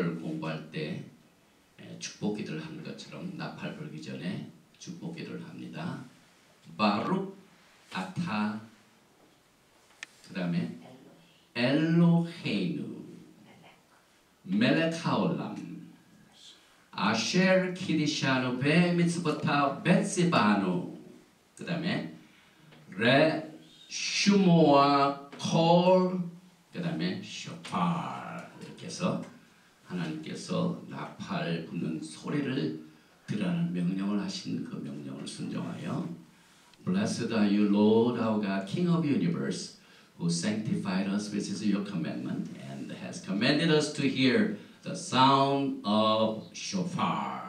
토라를 공부할 때 축복 기도를 하는 것처럼 나팔 불기 전에 축복 기도를 합니다. 바룩 아타, 그 다음에 엘로헤이누 멜렉 하올람 아셰르 키디샤누 베 미츠보타 베시바누, 그 다음에 레 슈모아 콜, 그 다음에 쇼파. 이렇게 해서 하나님께서 나팔 부는 소리를 들으라는 명령을 하신 그 명령을 순종하여 Blessed are you, Lord our God, King of the universe, who sanctified us with your commandment and has commanded us to hear the sound of shofar.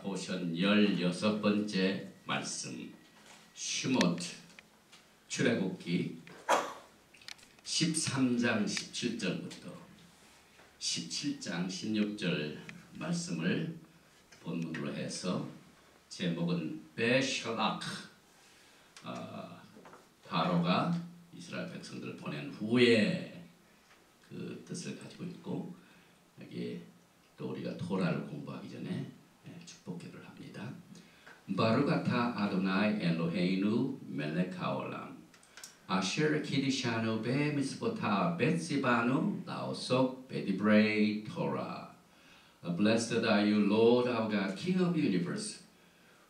포션 16번째 말씀, 슈모트 출애굽기 13장 17절부터 17장 16절 말씀을 본문으로 해서 제목은 베셜라크, 바로가 이스라엘 백성들을 보낸 후에 그 뜻을 가지고 있고, 여기 또 우리가 토라를 공부하기 전에 축복 기도를 합니다. 바루가타 아도나이 엘로헤이누 멜렉 하올람 아셰르 키디샤누 베 미스보타 베시바누 나오속 베디브레이 토라. Blessed are you, Lord our God, King of the universe,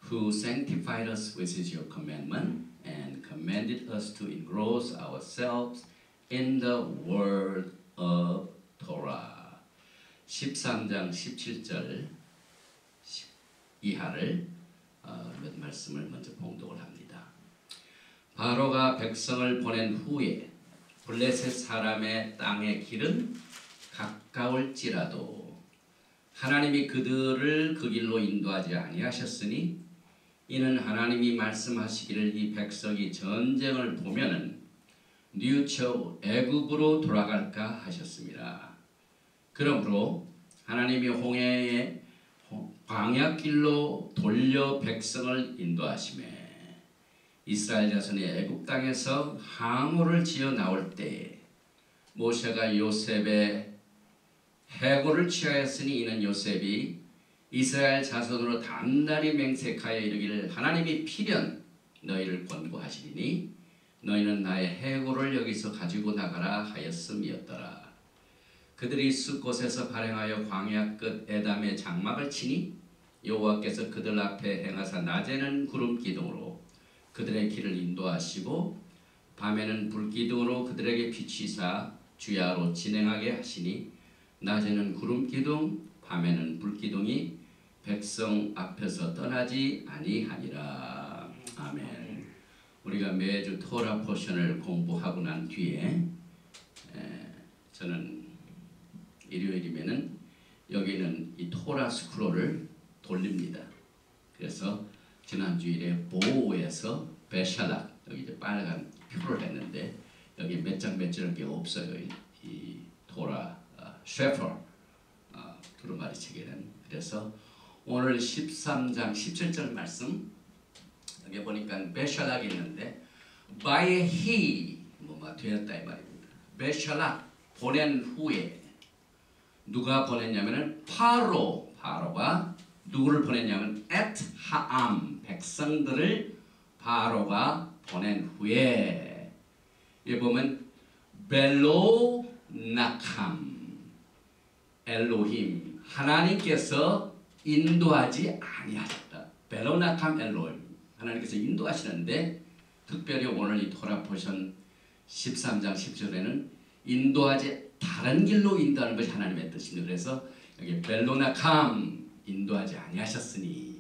who sanctified us with your commandment and commanded us to engross ourselves in the word of Torah. 13장 17절 이하를 몇 말씀을 먼저 봉독을 합니다. 바로가 백성을 보낸 후에 블레셋 사람의 땅의 길은 가까울지라도 하나님이 그들을 그 길로 인도하지 아니하셨으니 이는 하나님이 말씀하시기를 이 백성이 전쟁을 보면은 뉘우쳐 애굽으로 돌아갈까 하셨습니다. 그러므로 하나님이 홍해의 광야길로 돌려 백성을 인도하시매 이스라엘 자손이 애굽 땅에서 항우를 지어 나올 때 모세가 요셉의 해고를 취하였으니 이는 요셉이 이스라엘 자손으로 단단히 맹세하여 이르기를 하나님이 필연 너희를 권고하시리니 너희는 나의 해고를 여기서 가지고 나가라 하였음이었더라. 그들이 숲곳에서 발행하여 광야 끝 에담의 장막을 치니 여호와께서 그들 앞에 행하사 낮에는 구름 기둥으로 그들의 길을 인도하시고 밤에는 불 기둥으로 그들에게 비치사 주야로 진행하게 하시니 낮에는 구름 기둥 밤에는 불 기둥이 백성 앞에서 떠나지 아니하니라. 아멘. 우리가 매주 토라 포션을 공부하고 난 뒤에 저는 일요일이면은 여기는 이 토라 스크롤을 돌립니다. 그래서 지난 주일에 보호에서 베샬락 여기 이제 빨간 표를 했는데 여기 몇 장 몇 장 게 없어요. 이 토라 셰퍼 두루마리 책에는. 그래서 오늘 13장 17절 말씀 여기 보니까 베샬락이 있는데 by he 뭐가 되었다 이 말입니다. 베샬락 보낸 후에 누가 보냈냐면은 파로가 누구를 보냈냐면 at 하암 백성들을 바로가 보낸 후에 여기 보면 벨로나캄 엘로힘 하나님께서 인도하지 아니하셨다. 벨로나캄 엘로힘 하나님께서 인도하시는데 특별히 오늘 이 토라 포션 13장 10절에는 인도하지 다른 길로 인도하는 것이 하나님의 뜻입니다. 그래서 여기 벨로나캄 인도하지 아니하셨으니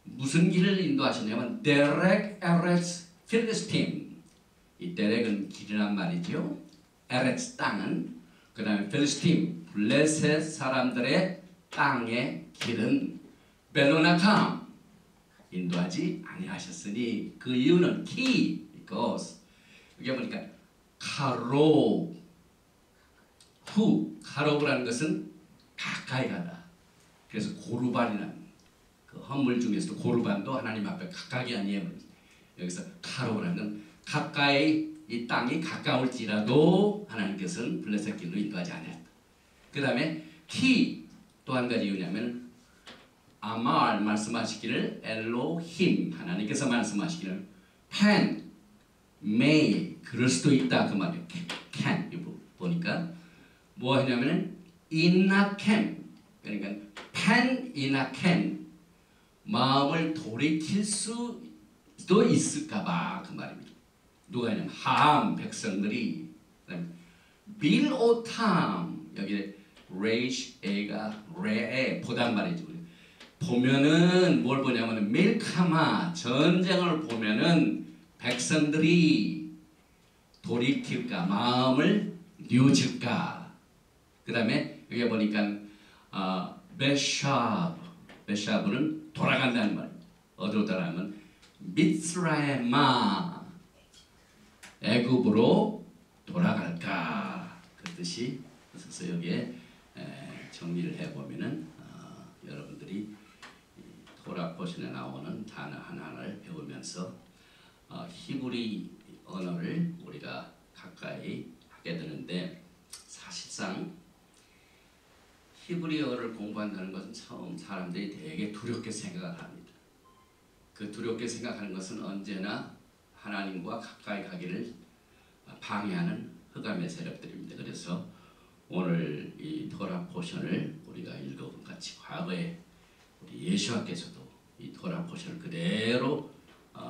무슨 길을 인도하셨냐면 데렉 에레츠 필리스틴 이 데렉은 길이란 말이죠. 에레츠 땅은 그 다음에 필리스틴 블레셋 사람들의 땅의 길은 벨로나캄 인도하지 아니하셨으니 그 이유는 키 because 여기 보니까 카로 후 카로브라는 것은 가까이 가다. 그래서 고르반이라는 그 헌물 중에서도 고르반도 하나님 앞에 가까이 아니에요. 여기서 카로브라는 건 가까이 이 땅이 가까울지라도 하나님께서는 블레셋 길로 인도하지 않았다. 그 다음에 키 또 한 가지 이유냐면 아말 말씀하시기를 엘로힘 하나님께서 말씀하시기를 펜 may 그럴 수도 있다 그 말이에요. can 보니까 뭐 하냐면은 inna can 그러니까 pen inna can 마음을 돌이킬 수도 있을까봐 그 말입니다. 누가 하냐면 함 백성들이 빌오탐 여기 레이시 에가 레에 보단 말이죠. 보면은 뭘 보냐면 밀카마 전쟁을 보면은 백성들이 돌이킬까 마음을 뉘어질까. 그 다음에 여기 보니까 베샤브는 돌아간다는 말입니다. 어디로 돌아가면 미스라엘마 애굽으로 돌아갈까 그 뜻이 있어서 여기에 정리를 해보면은 여러분들이 토라 포션에 나오는 단어 하나하나를 배우면서 히브리 언어를 우리가 가까이 하게 되는데 사실상 히브리어를 공부한다는 것은 처음 사람들이 되게 두렵게 생각을 합니다. 그 두렵게 생각하는 것은 언제나 하나님과 가까이 가기를 방해하는 흑암의 세력들입니다. 그래서 오늘 이 토라 포션을 우리가 읽어본 같이 과거에 우리 예수님께서도 이 토라 포션을 그대로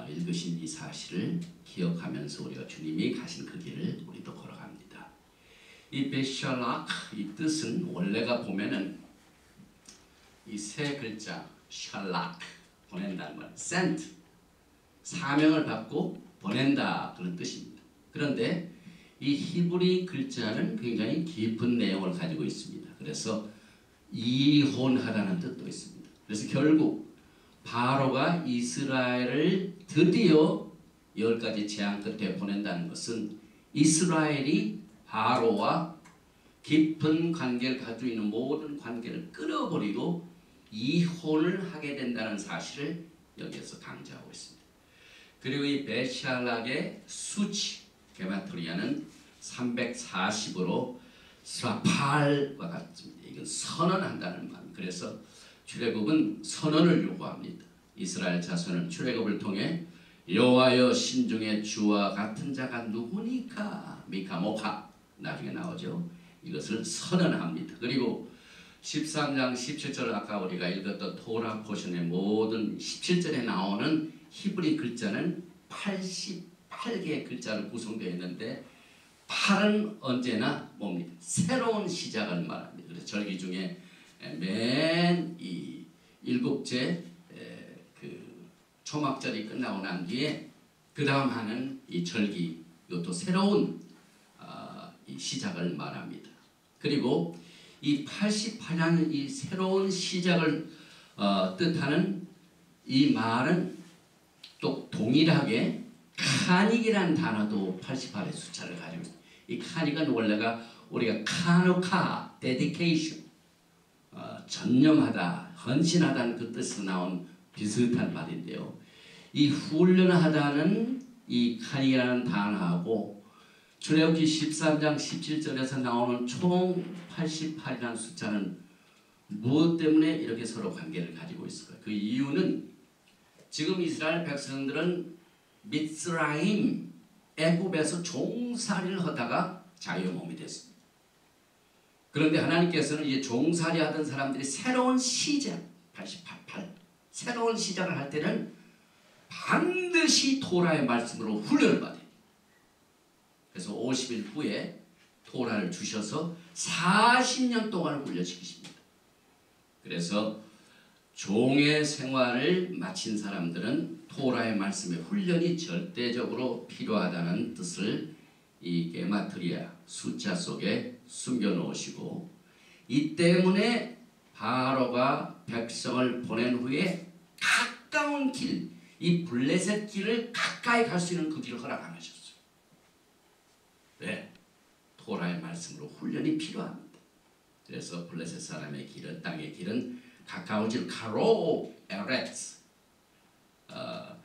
읽으신 이 사실을 기억하면서 우리가 주님이 가신 그 길을 우리도 걸어갑니다. 이 베샬락 이 뜻은 원래가 보면은 이 세 글자 샬락 보낸다는 말, sent 사명을 받고 보낸다 그런 뜻입니다. 그런데 이 히브리 글자는 굉장히 깊은 내용을 가지고 있습니다. 그래서 이혼하다는 뜻도 있습니다. 그래서 결국 바로가 이스라엘을 드디어 10가지 재앙 끝에 보낸다는 것은 이스라엘이 바로와 깊은 관계를 가지고 있는 모든 관계를 끊어버리고 이혼을 하게 된다는 사실을 여기에서 강조하고 있습니다. 그리고 이 베샬락의 수치 게마트리아는 340으로 스라팔과 같습니다. 이건 선언한다는 말. 그래서 출애굽은 선언을 요구합니다. 이스라엘 자손은 출애굽을 통해 여호와여 신중의 주와 같은 자가 누구니까 미카모카 나중에 나오죠. 이것을 선언합니다. 그리고 13장 17절 아까 우리가 읽었던 토라 포션의 모든 17절에 나오는 히브리 글자는 88개의 글자로 구성되어 있는데 8은 언제나 뭡니까? 새로운 시작을 말합니다. 그래서 절기 중에 맨 이 7째 그 초막절이 끝나고 난 뒤에 그 다음 하는 이 절기 이것도 새로운 이 시작을 말합니다. 그리고 이 88년 이 새로운 시작을 뜻하는 이 말은 또 동일하게 카닉이라는 단어도 88의 숫자를 가지고 있습니다. 이 카닉은 원래가 우리가 카노카, 데디케이션, 전념하다, 헌신하다는 그 뜻에서 나온 비슷한 말인데요. 이 훈련하다는 이 카닉이라는 단어하고 출애굽기 13장 17절에서 나오는 총 88이라는 숫자는 무엇 때문에 이렇게 서로 관계를 가지고 있을까요? 그 이유는 지금 이스라엘 백성들은 미스라임, 애굽에서 종살이를 하다가 자유의 몸이 됐습니다. 그런데 하나님께서는 이제 종살이 하던 사람들이 새로운 시작, 88, 새로운 시작을 할 때는 반드시 토라의 말씀으로 훈련을 받아요. 그래서 50일 후에 토라를 주셔서 40년 동안 훈련시키십니다. 그래서 종의 생활을 마친 사람들은 토라의 말씀의 훈련이 절대적으로 필요하다는 뜻을 이 게마트리아 숫자 속에 숨겨놓으시고, 이 때문에 바로가 백성을 보낸 후에 가까운 길, 이 블레셋 길을 가까이 갈 수 있는 그 길을 허락 안 하셨어요. 왜? 토라의 말씀으로 훈련이 필요합니다. 그래서 블레셋 사람의 길은, 땅의 길은 가까워질 카로 에레츠,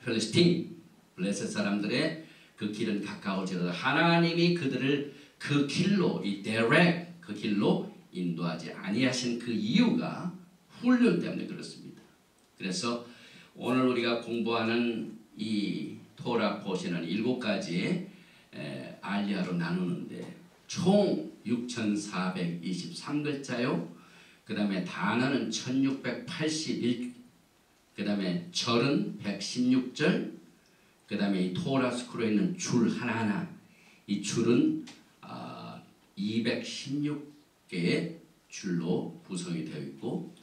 필리스틴 블레셋 사람들의 그 길은 가까워져서 하나님이 그들을 그 길로, 이 데렉 그 길로 인도하지 아니하신 그 이유가 훈련 때문에 그렇습니다. 그래서 오늘 우리가 공부하는 이 토라 포션은 7가지의 알리아로 나누는데 총 6,423글자요. 그 다음에 단어는 1681, 그 다음에 절은 116절, 그 다음에 이 토라 스크롤에 있는 줄 하나하나, 이 줄은 216개의 줄로 구성이 되어 있고,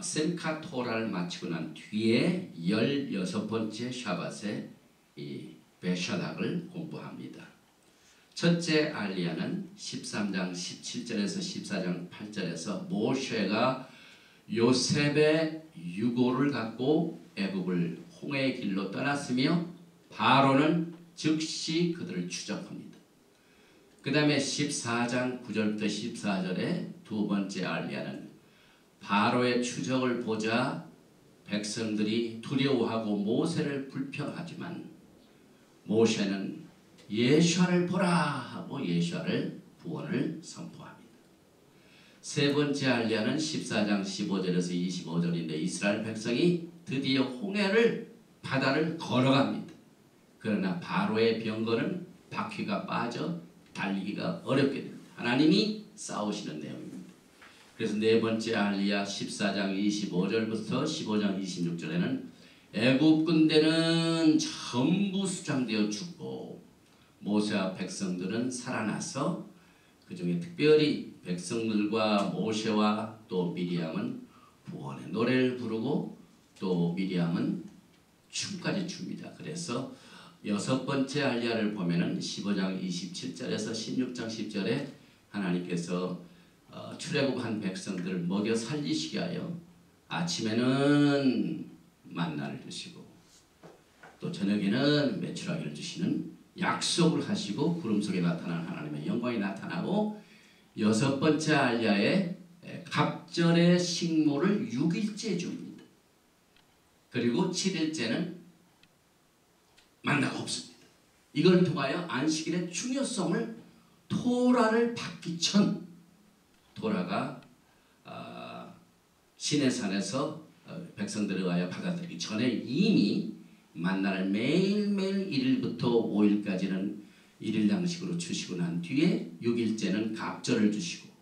셈카 토라를 마치고 난 뒤에 16번째 샤밧에 이 베샤닥을 공부합니다. 첫째 알리아는 13장 17절에서 14장 8절에서 모세가 요셉의 유고를 갖고 애굽을 홍해의 길로 떠났으며 바로는 즉시 그들을 추적합니다. 그 다음에 14장 9절부터 14절의 두 번째 알리아는 바로의 추적을 보자 백성들이 두려워하고 모세를 불평하지만 모세는 예수아를 보라 하고 예수아를 구원을 선포합니다. 세 번째 알리아는 14장 15절에서 25절인데 이스라엘 백성이 드디어 홍해를 바다를 걸어갑니다. 그러나 바로의 병거는 바퀴가 빠져 달리기가 어렵게 됩니다. 하나님이 싸우시는 내용입니다. 그래서 네 번째 알리아 14장 25절부터 15장 26절에는 애굽 군대는 전부 수장되어 죽고 모세와 백성들은 살아나서 그 중에 특별히 백성들과 모세와 또 미리암은 구원의 노래를 부르고 또 미리암은 춤까지 춥니다. 그래서 여섯 번째 알리아를 보면은 15장 27절에서 16장 10절에 하나님께서 출애굽한 백성들을 먹여 살리시게 하여 아침에는 만나를 주시고 또 저녁에는 메추라기를 주시는 약속을 하시고 구름 속에 나타난 하나님의 영광이 나타나고 여섯 번째 알리아에 갑절의 식물을 6일째 줍니다. 그리고 7일째는 만나가 없습니다. 이걸 통하여 안식일의 중요성을 토라를 받기 전 토라가 시내산에서 백성들에 의하여 받아들이기 전에 이미 만나를 매일매일 1일부터 5일까지는 1일 양식으로 주시고 난 뒤에 6일째는 갑절을 주시고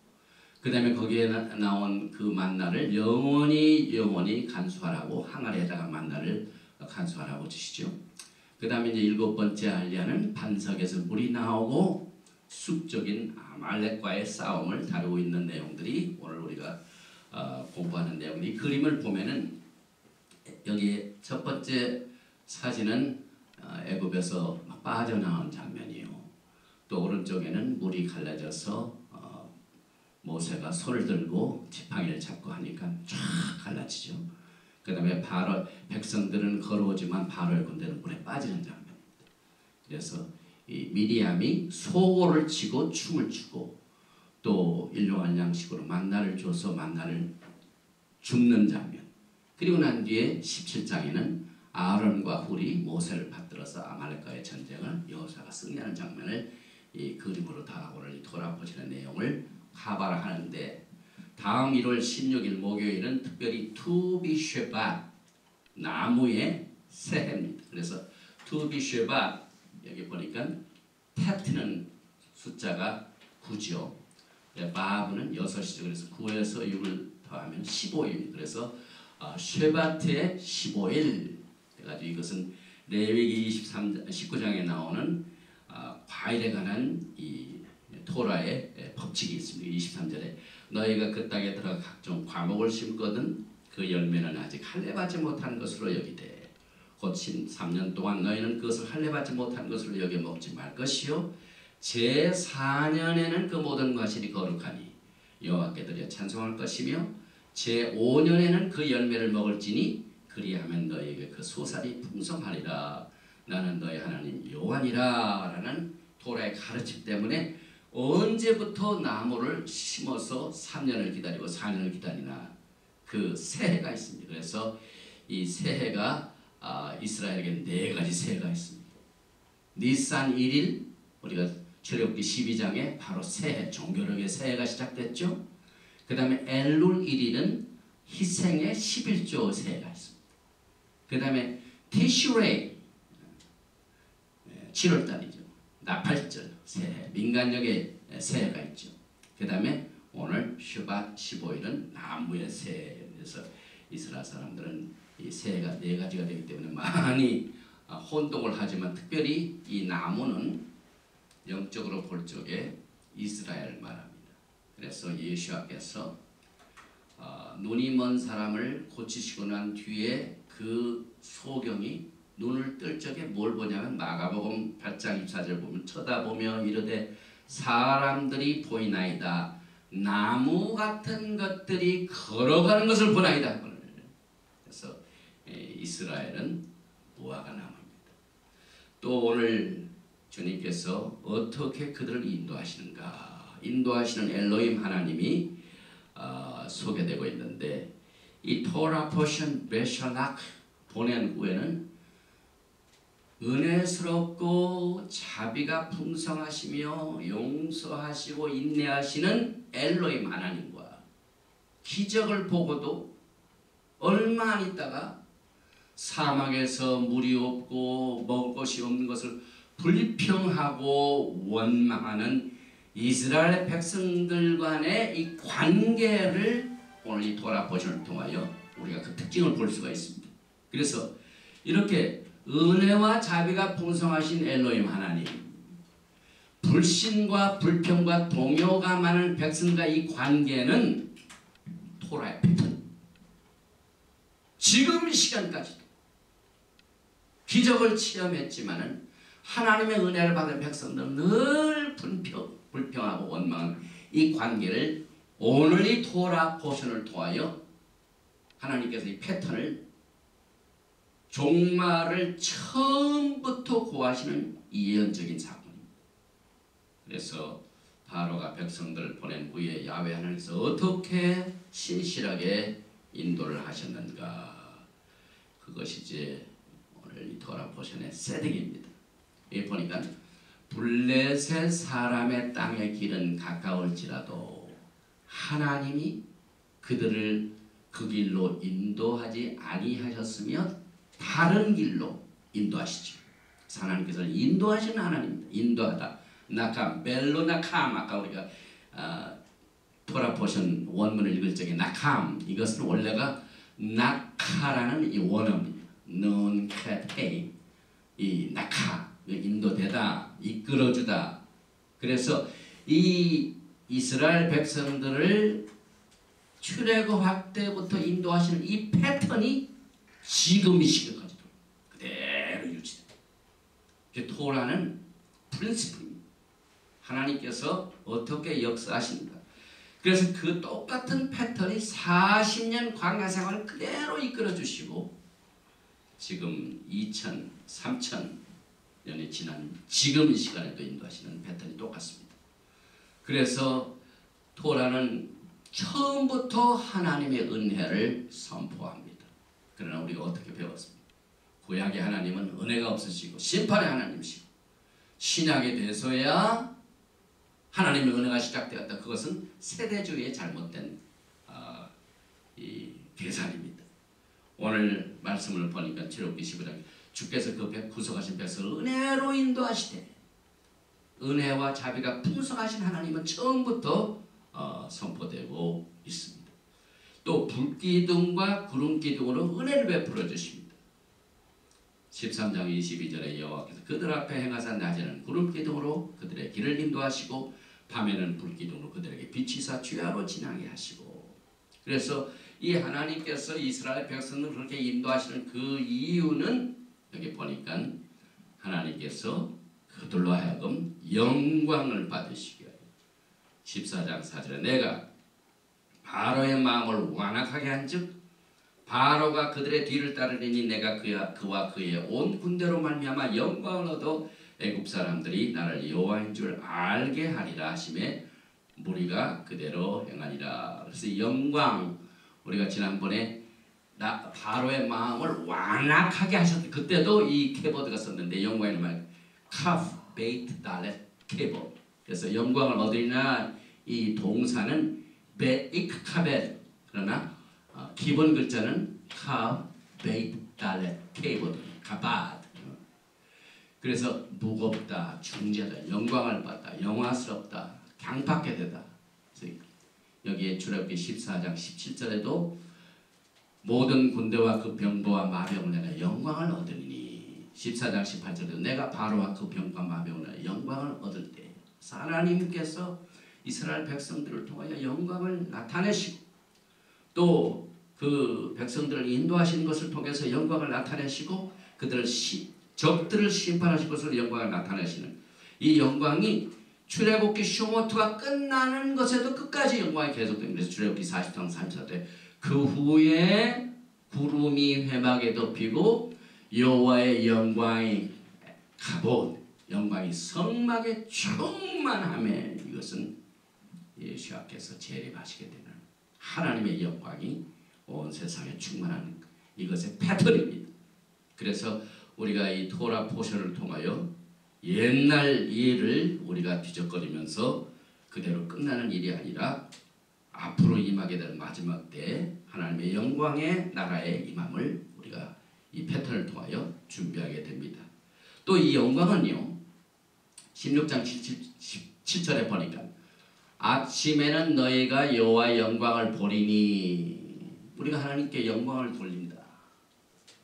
그 다음에 거기에 나온 그 만나를 영원히 간수하라고 항아리에다가 만나를 간수하라고 주시죠. 그 다음에 이제 일곱 번째 알리아는 반석에서 물이 나오고 숙적인 아말렉과의 싸움을 다루고 있는 내용들이 오늘 우리가 공부하는 내용인데 이 그림을 보면은 여기 첫 번째 사진은 애굽에서 빠져나온 장면이요. 또 오른쪽에는 물이 갈라져서 모세가 손을 들고 지팡이를 잡고 하니까 쫙 갈라지죠. 그 다음에 백성들은 걸어오지만 바로의 군대는 물에 빠지는 장면입니다. 그래서 이 미리암이 소고를 치고 춤을 추고 또 일용할 양식으로 만나를 줘서 만나를 줍는 장면. 그리고 난 뒤에 17장에는 아론과 훌이 모세를 받들어서 아말렉과의 전쟁을 여호수아가 승리하는 장면을 이 그림으로 다 오늘 돌아보시는 내용을 카바를 하는데, 다음 1월 16일 목요일은 특별히 투비쉐바 나무의 새해입니다. 그래서 투비쉐바 여기 보니까 테트는 숫자가 9죠. 바브는 6이죠. 그래서 9에서 6을 더하면 15입니다. 그래서 쉐바트의 15일 해가지고 이것은 레위기 19장에 나오는 과일에 관한 이 토라의 법칙이 있습니다. 23절에 너희가 그 땅에 들어가 각종 과목을 심거든 그 열매는 아직 할례받지 못한 것으로 여기되 곧 3년 동안 너희는 그것을 할례받지 못한 것으로 여겨 먹지 말 것이요 제4년에는 그 모든 과실이 거룩하니 여호와께 드려 찬송할 것이며 제5년에는 그 열매를 먹을지니 그리하면 너희에게 그 소살이 풍성하리라. 나는 너희 하나님 여호와니라 라는 토라의 가르침 때문에 언제부터 나무를 심어서 3년을 기다리고 4년을 기다리나 그 새해가 있습니다. 그래서 이 새해가 이스라엘에게 4가지 새해가 있습니다. 니산 1일 우리가 출애굽기 12장에 바로 새해, 종교력의 새해가 시작됐죠. 그 다음에 엘룰 1일은 희생의 11조 새해가 있습니다. 그 다음에 티슈레이 7월달이죠. 나팔절 새해, 민간력의 새해가 있죠. 그 다음에 오늘 슈밧 15일은 나무의 새해. 그래서 이스라엘 사람들은 이 새해가 4가지가 되기 때문에 많이 혼동을 하지만 특별히 이 나무는 영적으로 볼 적에 이스라엘을 말합니다. 그래서 예수께서 눈이 먼 사람을 고치시고 난 뒤에 그 소경이 눈을 뜰 적에 뭘 보냐면 마가복음 8장 24절 보면 쳐다보며 이르되 사람들이 보이나이다. 나무 같은 것들이 걸어가는 것을 보나이다. 그래서 이스라엘은 무화과 나무입니다. 또 오늘 주님께서 어떻게 그들을 인도하시는가, 인도하시는 엘로힘 하나님이 소개되고 있는데, 이 토라 포션 베샬락 보낸 후에는 은혜스럽고 자비가 풍성하시며 용서하시고 인내하시는 엘로힘 하나님과 기적을 보고도 얼마 안 있다가 사막에서 물이 없고 먹을 것이 없는 것을 불평하고 원망하는 이스라엘 백성들 간의 이 관계를 오늘 이 토라 포션을 통하여 우리가 그 특징을 볼 수가 있습니다. 그래서 이렇게 은혜와 자비가 풍성하신 엘로힘 하나님, 불신과 불평과 동요가 많은 백성과 이 관계는 토라의 패턴. 지금 이 시간까지도 기적을 체험했지만은 하나님의 은혜를 받은 백성들은 늘 불평하고 원망하는 이 관계를 오늘 이 토라 포션을 통하여 하나님께서 이 패턴을 종말을 처음부터 고하시는 예언적인 사건입니다. 그래서 바로가 백성들을 보낸 후에 야훼 하나님께서 어떻게 신실하게 인도를 하셨는가, 그것이 이제 오늘 이 토라 포션의 세딩입니다. 여기 보니까 블레셋 사람의 땅의 길은 가까울지라도 하나님이 그들을 그 길로 인도하지 아니하셨으며 다른 길로 인도하시죠. 하나님께서는 인도하시는 하나님입니다. 인도하다. 나캄, 멜로나캄. 아까 우리가 토라 포션 원문을 읽을 적에 나캄, 이것은 원래가 나카라는 이 원어입니다. 논카테이, 이 나카, 인도되다, 이끌어주다. 그래서 이 이스라엘 백성들을 출애굽 때부터 인도하시는 이 패턴이 지금 이 시간까지도 그대로 유지됩니다. 토라는 프린시플입니다. 하나님께서 어떻게 역사하신가. 그래서 그 똑같은 패턴이 40년 광야 생활을 그대로 이끌어 주시고 지금 2000, 3000년이 지난 지금 이 시간에도 인도하시는 패턴이 똑같습니다. 그래서 토라는 처음부터 하나님의 은혜를 선포합니다. 그러나 우리가 어떻게 배웠습니까? 구약의 하나님은 은혜가 없으시고 심판의 하나님이시고 신약에 대해서야 하나님의 은혜가 시작되었다. 그것은 세대주의의 잘못된 이 계산입니다. 오늘 말씀을 보니까 출애굽기 15장 주께서 그 구속하신 백성을 은혜로 인도하시되 은혜와 자비가 풍성하신 하나님은 처음부터 선포되고 있습니다. 또 불기둥과 구름기둥으로 은혜를 베풀어 주십니다. 13장 22절에 여호와께서 그들 앞에 행하사 낮에는 구름기둥으로 그들의 길을 인도하시고 밤에는 불기둥으로 그들에게 비치사 주야로 지나게 하시고 그래서 이 하나님께서 이스라엘 백성을 그렇게 인도하시는 그 이유는 여기 보니까 하나님께서 그들로 하여금 영광을 받으시게 하여 14장 4절에 내가 바로의 마음을 완악하게 한즉 바로가 그들의 뒤를 따르리니 내가 그와 그의 온 군대로 말미암아 영광을 얻어 애굽 사람들이 나를 여호와인 줄 알게 하리라 하심에 무리가 그대로 행하니라. 그래서 영광 우리가 지난번에 바로의 마음을 완악하게 하셨대. 그때도 이 케보드가 썼는데 영광의 말 카프 베이트 달렛 케보. 그래서 영광을 얻으리나 이 동사는 베이크카벳 그러나 기본 글자는 카프 베이트 달렛 케보 가바드. 그래서 무겁다, 중재다, 영광을 받다, 영화스럽다, 강팍게 되다. 여기에 출애굽기 14장 17절에도 모든 군대와 그 병거와 마병을 내가 영광을 얻으리니 14장 18절에도 내가 바로와 그 병거와 마병을 내가 영광을 얻을 때 하나님께서 이스라엘 백성들을 통하여 영광을 나타내시고 또 그 백성들을 인도하시는 것을 통해서 영광을 나타내시고 그들을 적들을 심판하실 것으로 영광을 나타내시는 이 영광이 출애굽기 쇼모트가 끝나는 것에도 끝까지 영광이 계속됩니다. 그래서 출애굽기 40장 34절 그 후에 구름이 회막에 덮이고 여호와의 영광이 가봇 영광이 성막에 충만함에 이것은 예수께서 재림하시게 되는 하나님의 영광이 온 세상에 충만한 이것의 패턴입니다. 그래서 우리가 이 토라 포션을 통하여 옛날 일을 우리가 뒤적거리면서 그대로 끝나는 일이 아니라 앞으로 임하게 될 마지막 때 하나님의 영광의 나라에 임함을 우리가 이 패턴을 통하여 준비하게 됩니다. 또 이 영광은요 16장 17절에 보니까 아침에는 너희가 여호와의 영광을 보리니 우리가 하나님께 영광을 돌린다.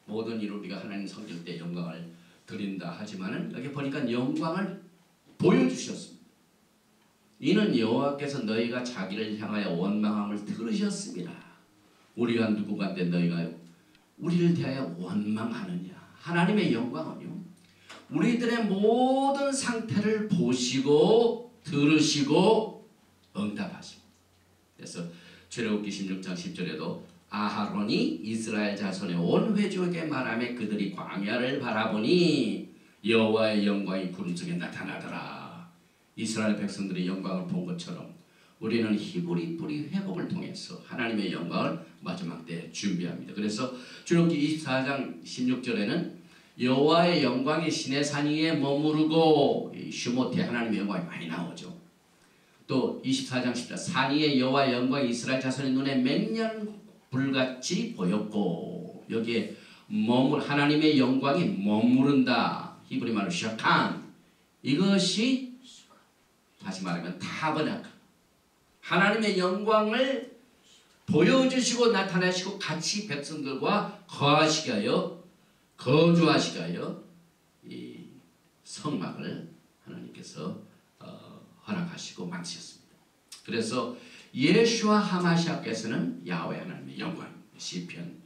모든 일을 우리가 하나님 섬길 때 영광을 드린다 하지만은 여기 보니까 영광을 보여주셨습니다. 이는 여호와께서 너희가 자기를 향하여 원망함을 들으셨습니다. 우리가 누구간데 너희가 우리를 대하여 원망하느냐. 하나님의 영광은요 우리들의 모든 상태를 보시고 들으시고 응답하십니다. 그래서 출애굽기 16장 10절에도 아하론이 이스라엘 자손의 온 회족에게 말하며 그들이 광야를 바라보니 여호와의 영광이 구름 속에 나타나더라. 이스라엘 백성들이 영광을 본 것처럼 우리는 히브리 뿌리 회복을 통해서 하나님의 영광을 마지막 때 준비합니다. 그래서 출애굽기 24장 16절에는 여호와의 영광이 시내 산 위에 머무르고 슈모테 하나님의 영광이 많이 나오죠. 또 24장 10절 산 위에 여호와의 영광이 이스라엘 자손의 눈에 맹렬 불같이 보였고 여기에 하나님의 영광이 머무른다. 히브리 말로 샤칸 이것이 다시 말하면 타버나클 하나님의 영광을 보여주시고 나타내시고 같이 백성들과 거하시게 하여 거주하시게 하여 이 성막을 하나님께서 허락하시고 만드셨습니다. 그래서 예수와 하마시아께서는 야훼 하나님의 영광입니다. 시편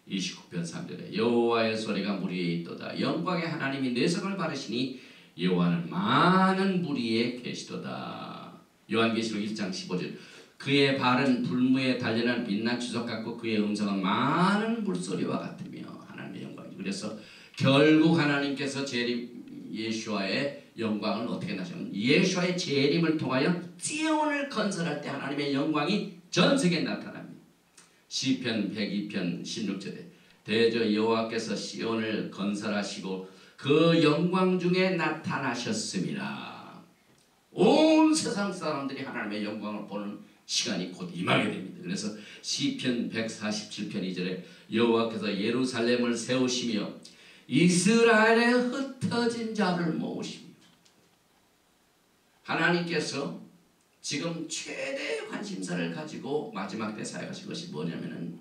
29편 3절에 여호와의 소리가 물 위에 있도다. 영광의 하나님이 뇌성을 바르시니 여호와는 많은 물 위에 계시도다. 요한계시록 1장 15절 그의 발은 불무에 달려난 빛난 주석 같고 그의 음성은 많은 물소리와 같으며 하나님의 영광이. 그래서 결국 하나님께서 예수와의 영광을 어떻게 나타내냐면 예수와의 재림을 통하여 시온을 건설할 때 하나님의 영광이 전 세계에 나타납니다. 시편 102편 16절에 대저 여호와께서 시온을 건설하시고 그 영광 중에 나타나셨습니다. 온 세상 사람들이 하나님의 영광을 보는 시간이 곧 임하게 됩니다. 그래서 시편 147편 2절에 여호와께서 예루살렘을 세우시며 이스라엘의 흩어진 자를 모으시며. 하나님께서 지금 최대 관심사를 가지고 마지막 때 사역하신 것이 뭐냐면은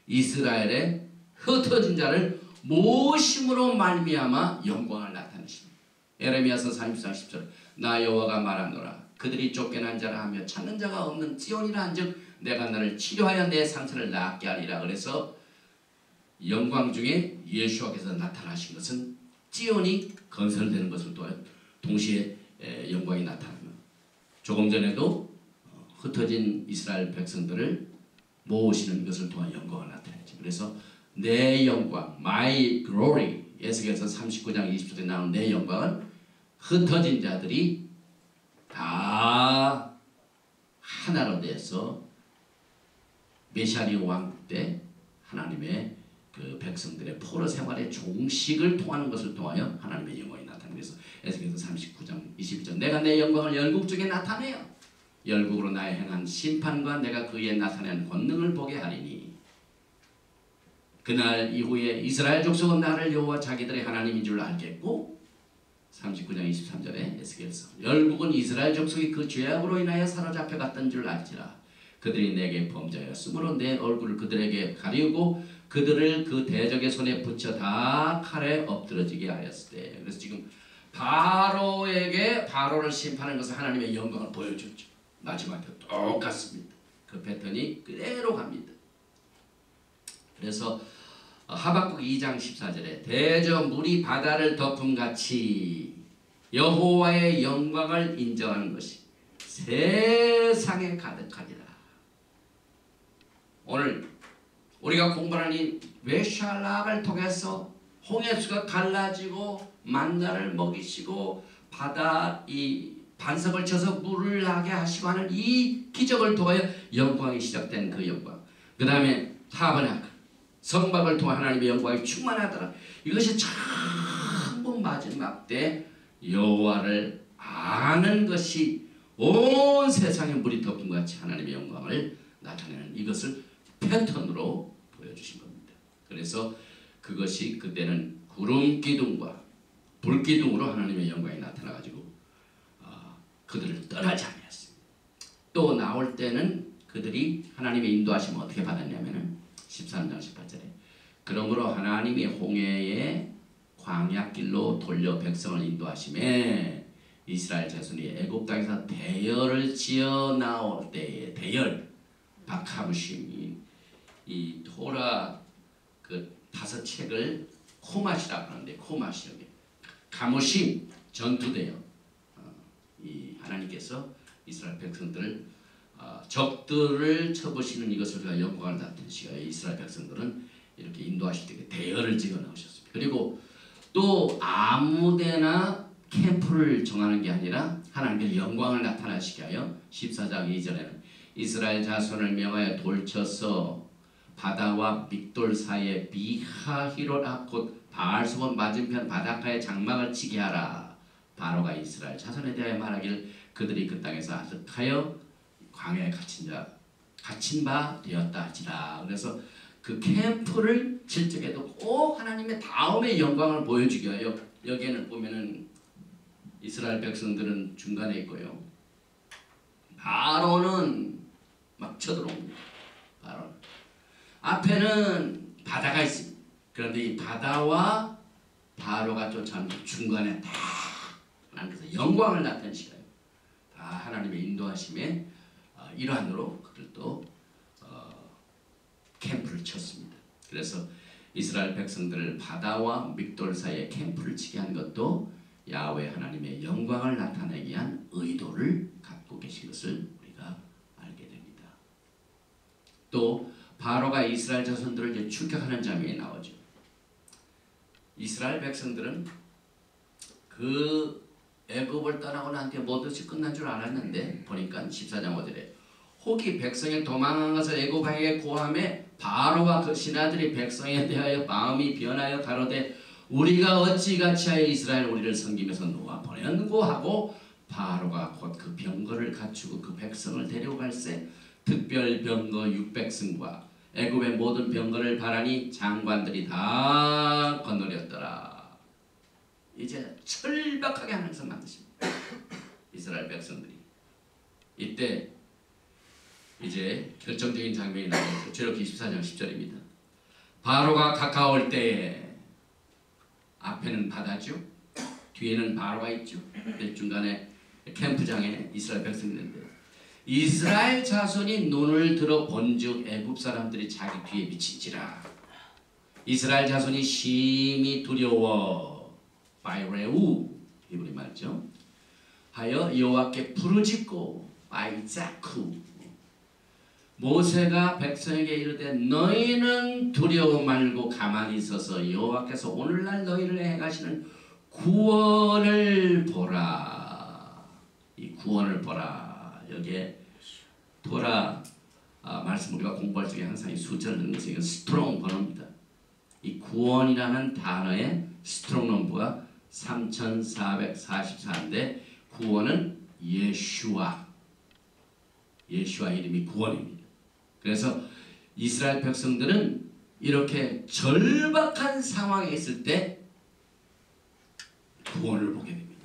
이스라엘의 흩어진 자를 모으심으로 말미암아 영광을 나타내십니다. 에레미야서 33장 10절 나 여호와가 말하노라 그들이 쫓겨난 자라 하며 찾는 자가 없는 찌온이라 한즉 내가 너를 치료하여 내 상처를 낫게 하리라. 그래서 영광 중에 예수께서 나타나신 것은 찌온이 건설되는 것을 또한 동시에 영광이 나타나며 조금 전에도 흩어진 이스라엘 백성들을 모으시는 것을 통한 영광을 나타내죠. 그래서 내 영광, my glory, 에스겔서 39장 20절에 나오는 내 영광은 흩어진 자들이 다 하나로 돼서 메시아니 왕 때 하나님의 그 백성들의 포로 생활의 종식을 통하는 것을 통하여 하나님의 영광이 나타나는. 그래서 에스겔서 39장 22절 내가 내 영광을 열국 중에 나타내어 열국으로 나의 행한 심판과 내가 그의 나타낸 권능을 보게 하리니 그날 이후에 이스라엘 족속은 나를 여호와 자기들의 하나님인 줄 알겠고 39장 23절에 에스겔서 열국은 이스라엘 족속이 그 죄악으로 인하여 사로잡혀 갔던 줄 알지라. 그들이 내게 범죄하였으므로 내 얼굴을 그들에게 가리우고 그들을 그 대적의 손에 붙여 다 칼에 엎드러지게 하였을 때. 그래서 지금 바로에게 바로를 심판하는 것은 하나님의 영광을 보여줬죠. 마지막에 똑같습니다. 그 패턴이 그대로 갑니다. 그래서 하박국 2장 14절에 대저 물이 바다를 덮음같이 여호와의 영광을 인정하는 것이 세상에 가득하리라. 오늘 우리가 공부하는 이 메샬락을 통해서 홍해수가 갈라지고 만나를 먹이시고 바다 이 반석을 쳐서 물을 나게 하시고 하는 이 기적을 통하여 영광이 시작된 그 영광. 그 다음에 타버나클 성막을 통해 하나님의 영광이 충만하더라. 이것이 전부 마지막 때 여호와를 아는 것이 온 세상에 물이 덮은 것 같이 하나님의 영광을 나타내는 이것을 패턴으로 보여주신 겁니다. 그래서 그것이 그때는 구름 기둥과 불 기둥으로 하나님의 영광이 나타나가지고 그들을 떠나지 않았습니다. 또 나올 때는 그들이 하나님의 인도하심을 어떻게 받았냐면은 13장 18절에 그러므로 하나님이 홍해의 광야길로 돌려 백성을 인도하심에 이스라엘 자손이 애굽 땅에서 대열을 지어 나올 때에 대열 박하무심 이 토라 그 5책을 코맛이라고 하는데 코맛이 여기 가무심 전투대요. 이 하나님께서 이스라엘 백성들을 적들을 쳐보시는 이것을 우리가 영광을 나타내시고 이스라엘 백성들은 이렇게 인도하실 때 대열을 지어 나오셨습니다. 그리고 또 아무데나 캠프를 정하는 게 아니라 하나님의 영광을 나타나시게 하여 14장 2절에는 이스라엘 자손을 명하여 돌쳐서 바다와 믹돌 사이에 비하히로라 곧 바알수본 맞은편 바닷가에 장막을 치게 하라. 바로가 이스라엘 자손에 대하여 말하기를 그들이 그 땅에서 아득하여 광야에 갇힌 바 되었다 하지라. 그래서 그 캠프를 칠 적에도 꼭 하나님의 다음의 영광을 보여주기 위하여 여기에는 보면은 이스라엘 백성들은 중간에 있고요. 바로는 막 쳐들어옵니다. 바로 앞에는 바다가 있습니다. 그런데 이 바다와 바로가 쫓아오는 중간에 다 하나님께서 영광을 나타내시고요. 다 하나님의 인도하심의 일환으로 그들도 캠프를 쳤습니다. 그래서 이스라엘 백성들을 바다와 믹돌 사이에 캠프를 치게 한 것도 야훼 하나님의 영광을 나타내기 위한 의도를 갖고 계신 것을 우리가 알게 됩니다. 바로가 이스라엘 자손들을 이제 추격하는 장면이 나오죠. 이스라엘 백성들은 그 애굽을 떠나고 난 뒤에 모든 끝난 줄 알았는데 보니까 14장 5절에 혹이 백성이 도망한 것을 애굽에게 고함에 바로가 그 신하들이 백성에 대하여 마음이 변하여 가로되 우리가 어찌 같이 하여 이스라엘 우리를 섬기면서 놓아 보냈고 하고 바로가 곧 그 병거를 갖추고 그 백성을 데려갈새 특별 병거 600승과 애굽의 모든 병거를 바라니 장관들이 다 거느렸더라. 이제 철박하게 하면서 만드십니다. 이스라엘 백성들이. 이때 이제 결정적인 장면이 나오죠. 출애굽기 24장 10절입니다. 바로가 가까울 때에 앞에는 바다죠. 뒤에는 바로가 있죠. 중간에 캠프장에 이스라엘 백성이 있는데 이스라엘 자손이 눈을 들어 본즉 애굽 사람들이 자기 뒤에 미친지라. 이스라엘 자손이 심히 두려워 바이레우 히브리 말이죠. 하여 여호와께 부르짖고 바이자쿠 모세가 백성에게 이르되 너희는 두려워 말고 가만히 있어서 여호와께서 오늘날 너희를 행하시는 구원을 보라. 이 구원을 보라. 여기에 토라 말씀 우리가 공부할 적에 항상 이 숫자를 넣는 것은 이건 스트롱 번호입니다. 이 구원이라는 단어의 스트롱 넘버가 3444인데 구원은 예슈아 이름이 구원입니다. 그래서 이스라엘 백성들은 이렇게 절박한 상황에 있을 때 구원을 보게 됩니다.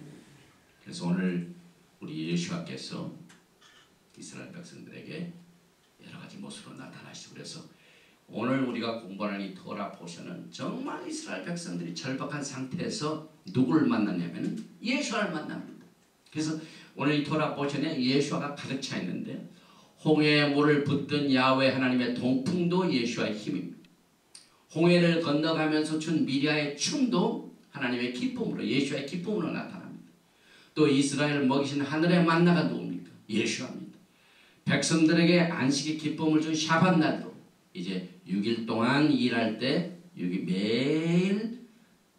그래서 오늘 우리 예수와께서 이스라엘 백성들에게 여러 가지 모습으로 나타나시고 그래서 오늘 우리가 공부하는 이 토라 포션은 정말 이스라엘 백성들이 절박한 상태에서 누구를 만났냐면 예수와를 만납니다. 그래서 오늘 이 토라 포션에 예수와가 가득 차 있는데 홍해의 물을 붓던 야훼 하나님의 동풍도 예수와의 힘입니다. 홍해를 건너가면서 춘 미리아의 춤도 하나님의 기쁨으로 예수와의 기쁨으로 나타납니다. 또 이스라엘을 먹이신 하늘의 만나가 누굽니까? 예수와입니다. 백성들에게 안식의 기쁨을 준 샤밧날도 이제 6일 동안 일할 때 여기 매일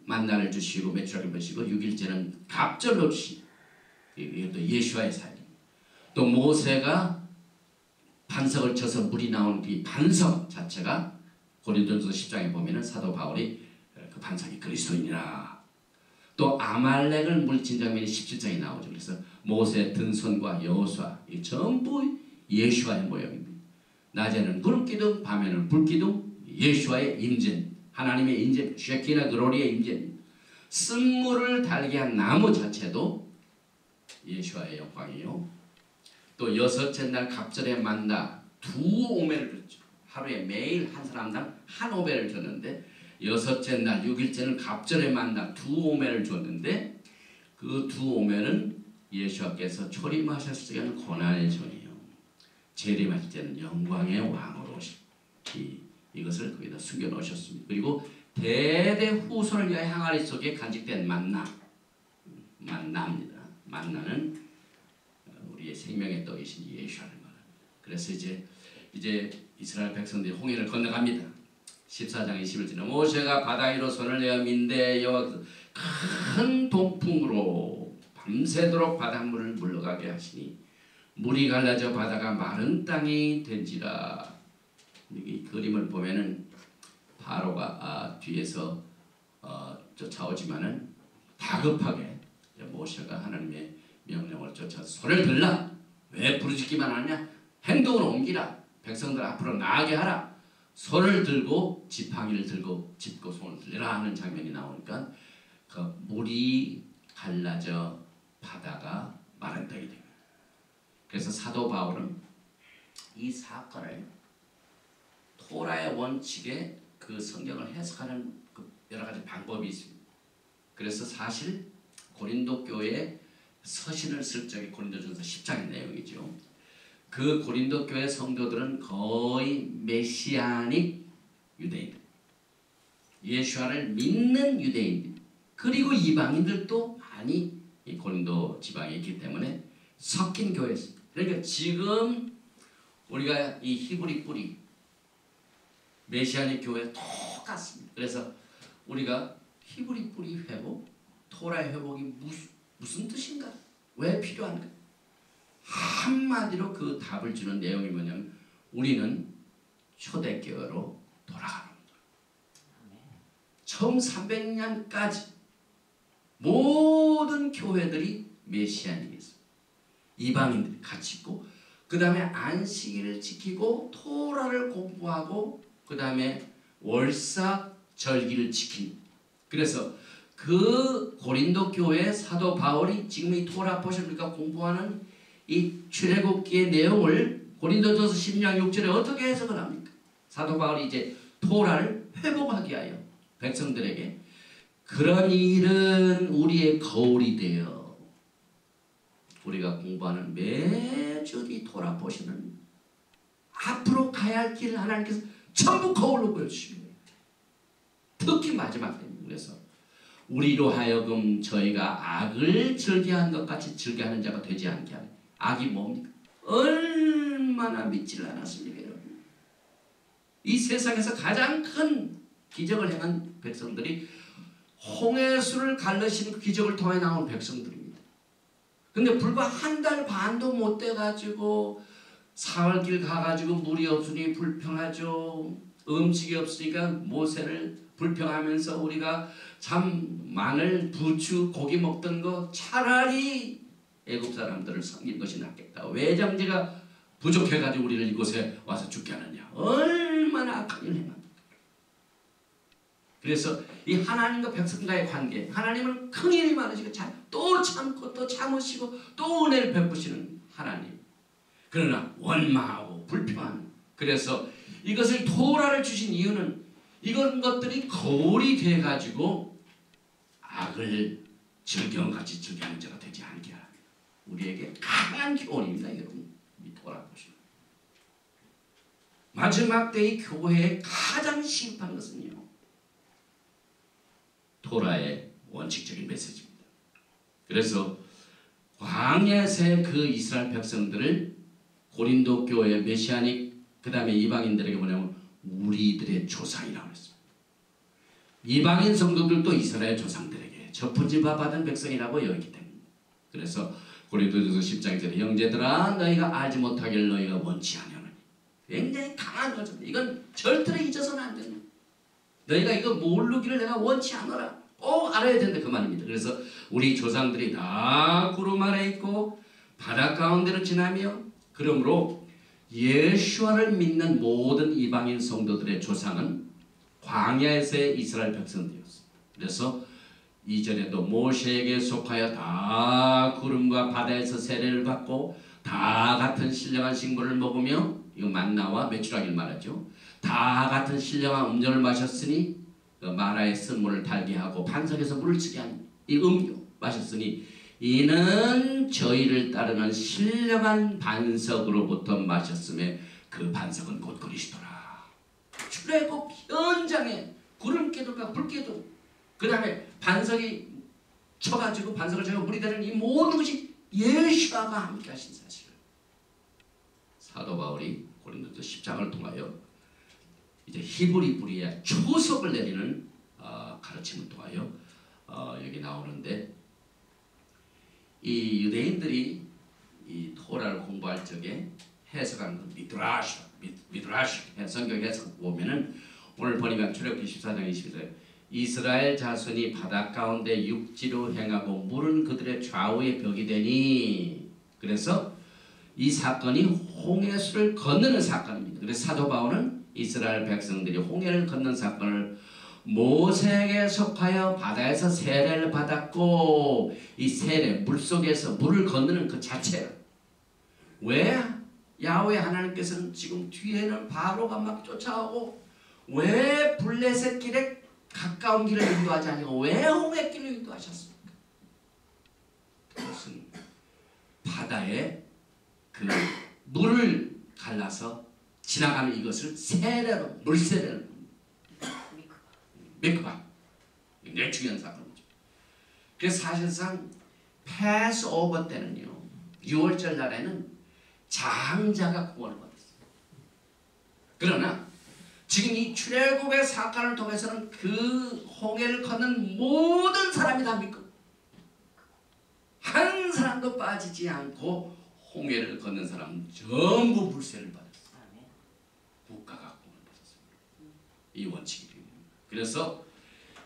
만나를 주시고 매출하게 보시고 6일째는 갑절로 주시고 이것도 예수와의 삶입니다. 또 모세가 반석을 쳐서 물이 나오는 그 반석 자체가 고린도전서 10장에 보면은 사도 바울이 그 반석이 그리스도인이라. 또 아말렉을 물리친 장면이 17장에 나오죠. 그래서 모세 등손과 여호수아 이 전부 예수와의 모형입니다. 낮에는 구름기둥, 밤에는 불기둥, 예수와의 임재, 하나님의 임재, 쉐키나 그로리의 임재입니다. 쓴물을 달게 한 나무 자체도 예수와의 영광이요. 또 여섯째 날 갑절에 만나 두 오멜을 줬죠. 하루에 매일 한 사람당 한 오멜을 줬는데 여섯째 날 6일째는 갑절에 만나 두 오멜을 줬는데 그 두 오멜은 예수께서 초림하셨을 때는 고난의 전이에요. 재림하실 때는 영광의 왕으로 이것을 거기다 숨겨놓으셨습니다. 그리고 대대 후손을 위하여 항아리 속에 간직된 만나입니다. 만나는 우리의 생명의 떡이신 예수를 말합니다. 그래서 이제 이스라엘 백성들이 홍해를 건너갑니다. 14장 21절에 모세가 바다 위로 손을 내어 민대 여호와께서 큰 동풍으로 밤새도록 바닷물을 물러가게 하시니 물이 갈라져 바다가 마른 땅이 된지라. 이 그림을 보면은 바로가 뒤에서 쫓아오지만은 다급하게 모세가 하나님의 명령을 쫓아서 손을 들라. 왜 부르짖기만 하냐? 행동으로 옮기라. 백성들 앞으로 나아게 하라. 손을 들고 지팡이를 들고 짚고 손을 들라 하는 장면이 나오니까 그 물이 갈라져 바다가 마른 땅이 됩니다. 그래서 사도 바울은 이 사건을 토라의 원칙에 그 성경을 해석하는 그 여러 가지 방법이 있습니다. 그래서 사실 고린도 교회에 서신을 쓸 적에 고린도전서 10장의 내용이죠. 그 고린도 교회 성도들은 거의 메시아닉 유대인들, 예수와를 믿는 유대인들, 그리고 이방인들도 많이 이 고린도 지방에 있기 때문에 섞인 교회였습니다. 그러니까 지금 우리가 이 히브리 뿌리, 메시아닉 교회 똑같습니다. 그래서 우리가 히브리 뿌리 회복, 토라의 회복이 무슨 뜻인가? 왜 필요한가? 한마디로 그 답을 주는 내용이 뭐냐면 우리는 초대교회로 돌아가는 거예요. 처음 300년까지 모든 교회들이 메시아닉이었어요. 이방인들이 같이 있고 그 다음에 안식일을 지키고 토라를 공부하고 그 다음에 월사 절기를 지킨. 그래서 그 고린도 교회 사도 바울이 지금 이 토라 보십니까? 공부하는 이 출애굽기의 내용을 고린도전서 10장 6절에 어떻게 해석을 합니까? 사도 바울이 이제 토라를 회복하게 하여 백성들에게 그런 일은 우리의 거울이 되어 우리가 공부하는 매주 이 토라 보시는 앞으로 가야 할 길을 하나님께서 전부 거울로 보여주시는 거예요. 특히 마지막 때입니다. 그래서 우리로 하여금 저희가 악을 즐겨한 것 같이 즐겨하는 자가 되지 않게 하는. 악이 뭡니까? 얼마나 믿질 않았습니까, 여러분? 이 세상에서 가장 큰 기적을 행한 백성들이 홍해수를 갈르시는 그 기적을 통해 나온 백성들입니다. 근데 불과 한 달 반도 못 돼가지고 사흘길 가가지고 물이 없으니 불평하죠. 음식이 없으니까 모세를 불평하면서 우리가 참 마늘, 부추, 고기 먹던 거 차라리 애굽 사람들을 섬긴 것이 낫겠다. 외장제가 부족해가지고 우리를 이곳에 와서 죽게 하느냐. 얼마나 악한 일을 행합니까? 그래서 이 하나님과 백성과의 관계, 하나님은 큰 일이 많으시고 또 참고 또 참으시고 또 은혜를 베푸시는 하나님. 그러나 원망하고 불평하는. 그래서 이것을 토라를 주신 이유는 이런 것들이 거울이 돼가지고 악을 즐겨같이 즐겨하는 자가 되지 않게 하라. 우리에게 강한 교훈입니다, 여러분. 이 토라 보시면 마지막 때의 교회에 가장 시급한 것은요, 토라의 원칙적인 메시지입니다. 그래서 광야에서의 그 이스라엘 백성들을 고린도 교회 메시아닉 그 다음에 이방인들에게 뭐냐면 우리들의 조상이라고 했습니다. 이방인 성도들도 이스라엘 조상들에게 저푼지바 받은 백성이라고 여기기 때문입니다. 그래서 고린도전서 10장 절에 형제들아 너희가 알지 못하길 너희가 원치 아니하노니. 굉장히 강한 거죠. 이건 절대로 잊어서는 안 된다. 너희가 이거 모르기를 내가 원치 않노라. 꼭 알아야 된다 그 말입니다. 그래서 우리 조상들이 다 구름 아래 있고 바다 가운데를 지나며 그러므로 예수와를 믿는 모든 이방인 성도들의 조상은 광야에서의 이스라엘 백성들이었습니다. 그래서 이전에도 모세에게 속하여 다 구름과 바다에서 세례를 받고 다 같은 신령한 식물을 먹으며 이거 만나와 메추라기를 말하죠. 다 같은 신령한 음료를 마셨으니 그 마라의 쓴물을 달게 하고 반석에서 물을 치게 한 이 음료 마셨으니 이는 저희를 따르는 신령한 반석으로부터 마셨음에 그 반석은 곧 그리스도라. 출애굽 현장에 구름기둥과 불기둥 그 다음에 반석이 쳐가지고 반석을 쳐가 물이 되는 이 모든 것이 예수와가 함께 하신 사실을 사도 바울이 고린도서 10장을 통하여 이제 히브리 뿌리에 초석을 내리는 가르침을 통하여 여기 나오는데 이 유대인들이 이 토라를 공부할 적에 해석하는 건 미드라시 성경 해석 보면은 오늘 보니까 출애굽기 14장 22절 이스라엘 자손이 바다 가운데 육지로 행하고 물은 그들의 좌우에 벽이 되니 그래서 이 사건이 홍해수를 건너는 사건입니다. 그래서 사도 바울은 이스라엘 백성들이 홍해를 건넌 사건을 모세에게 속하여 바다에서 세례를 받았고 이 세례 물속에서 물을 건너는 그 자체를 왜 야훼 하나님께서는 지금 뒤에는 바로가 막 쫓아오고 왜 블레셋 길에 가까운 길을 인도하지 않고 왜 홍해길을 인도하셨습니까? 그것은 바다에 그 물을 갈라서 지나가는 이것을 세례로 물세례를 mikvah 굉장히 중요한 사건이죠. 그래서 사실상 패스오버 때는요 6월절 날에는 장자가 구원을 받았어요. 그러나 지금 이 출애굽의 사건을 통해서는 그 홍해를 건넌 모든 사람이 다 믿고 한 사람도 빠지지 않고 홍해를 건넌 사람은 전부 물세를 받았어요. 국가가 구원을 받았습니다. 이 원칙이 필요합니다. 그래서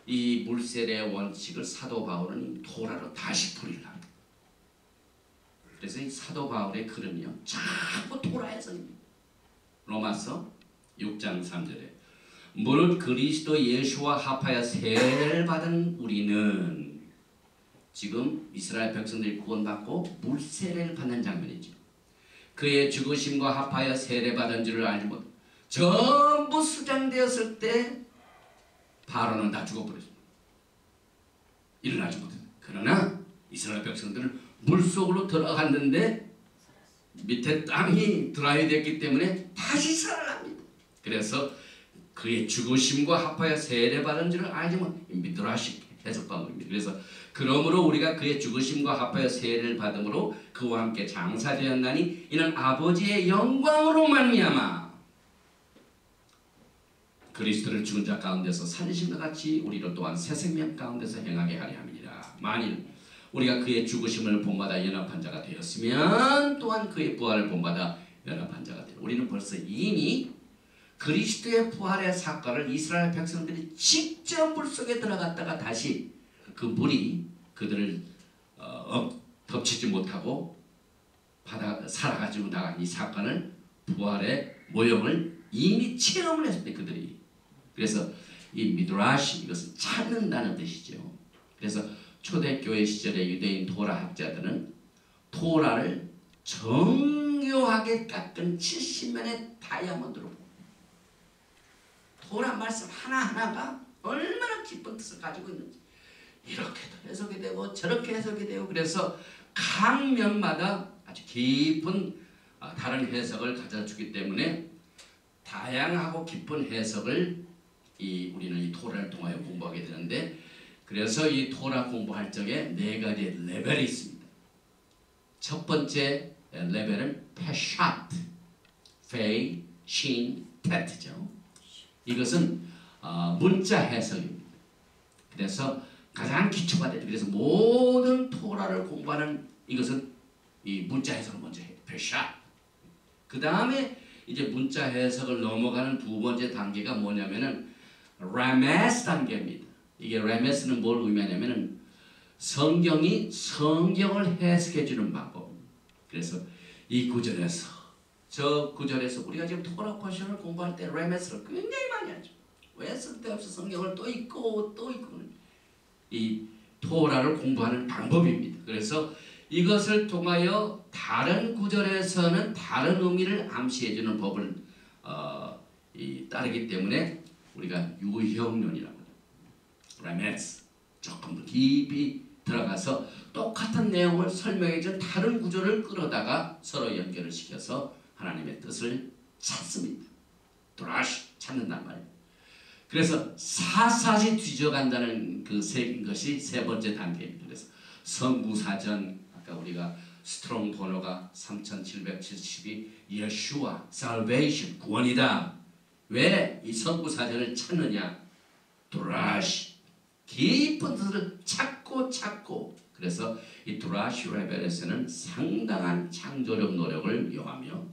이 물세례의 원칙을 사도 바울은 토라로 다시 풀이를 합니다. 그래서 이 사도 바울의 글은요 자꾸 토라에서입니다. 로마서 6장 3절에 무릇 그리스도 예수와 합하여 세례를 받은 우리는, 지금 이스라엘 백성들이 구원받고 물세례를 받는 장면이죠. 그의 죽으심과 합하여 세례받은 줄을 알지 못, 전부 수장되었을 때 바로는 다 죽어버렸습니다. 일어나지 못했어요. 그러나 이스라엘 백성들은 물속으로 들어갔는데 밑에 땅이 드라이 됐기 때문에 다시 살아납니다. 그래서 그의 죽으심과 합하여 세례받은 줄을 알지 못, 미드라시 해석방법입니다. 그래서 그러므로 우리가 그의 죽으심과 합하여 세례를 받음으로 그와 함께 장사되었나니 이는 아버지의 영광으로 말미암아 그리스도를 죽은 자 가운데서 살리심과 같이 우리로 또한 새 생명 가운데서 행하게 하려 함이니라. 만일 우리가 그의 죽으심을 본받아 연합한 자가 되었으면 또한 그의 부활을 본받아 연합한 자가 되라. 우리는 벌써 이미 그리스도의 부활의 사건을 이스라엘 백성들이 직접 물속에 들어갔다가 다시 그 물이 그들을 덮치지 못하고 살아가지고 나간 이 사건을, 부활의 모형을 이미 체험을 했습니다. 그들이. 그래서 이 미드라시, 이것은 찾는다는 뜻이죠. 그래서 초대교회 시절의 유대인 토라 학자들은 토라를 정교하게 깎은 70면의 다이아몬드로 봅니다. 토라 말씀 하나하나가 얼마나 깊은 뜻을 가지고 있는지 이렇게도 해석이 되고 저렇게 해석이 되고, 그래서 각 면마다 아주 깊은 다른 해석을 가져주기 때문에 다양하고 깊은 해석을 우리는 이 토라를 통하여 공부하게 되는데, 그래서 이 토라 공부할 적에 4가지 레벨이 있습니다. 첫 번째 레벨은 페샷, 페이, 신, 테트죠. 이것은 문자 해석입니다. 그래서 가장 기초가 되죠. 그래서 모든 토라를 공부하는 이것은 이 문자 해석을 먼저 해요. 페샷. 그 다음에 이제 문자 해석을 넘어가는 두 번째 단계가 뭐냐면은 라메스 단계입니다. 이게 라메스는 뭘 의미하냐면은 성경이 성경을 해석해 주는 방법. 그래서 이 구절에서 저 구절에서 우리가 지금 토라 포션을 공부할 때 라메스를 굉장히 많이 하죠. 왜 쓸데없이 성경을 또 읽고 또 읽고, 이 토라를 공부하는 방법입니다. 그래서 이것을 통하여 다른 구절에서는 다른 의미를 암시해 주는 법을 따르기 때문에 우리가 유형론이라고 합니다. 라메스, 조금 더 깊이 들어가서 똑같은 내용을 설명해 준 다른 구절을 끌어다가 서로 연결을 시켜서 하나님의 뜻을 찾습니다. 드라시, 찾는단 말이에요. 그래서 사사시 뒤져간다는 것이 세 번째 단계입니다. 그래서 성구사전, 아까 우리가 스트롱 번호가 3772, 예슈아, salvation, 구원이다. 왜 이 성구사전을 찾느냐? 드라시, 깊은 뜻을 찾고, 그래서 이 드라시 레벨에서는 상당한 창조력 노력을 요하며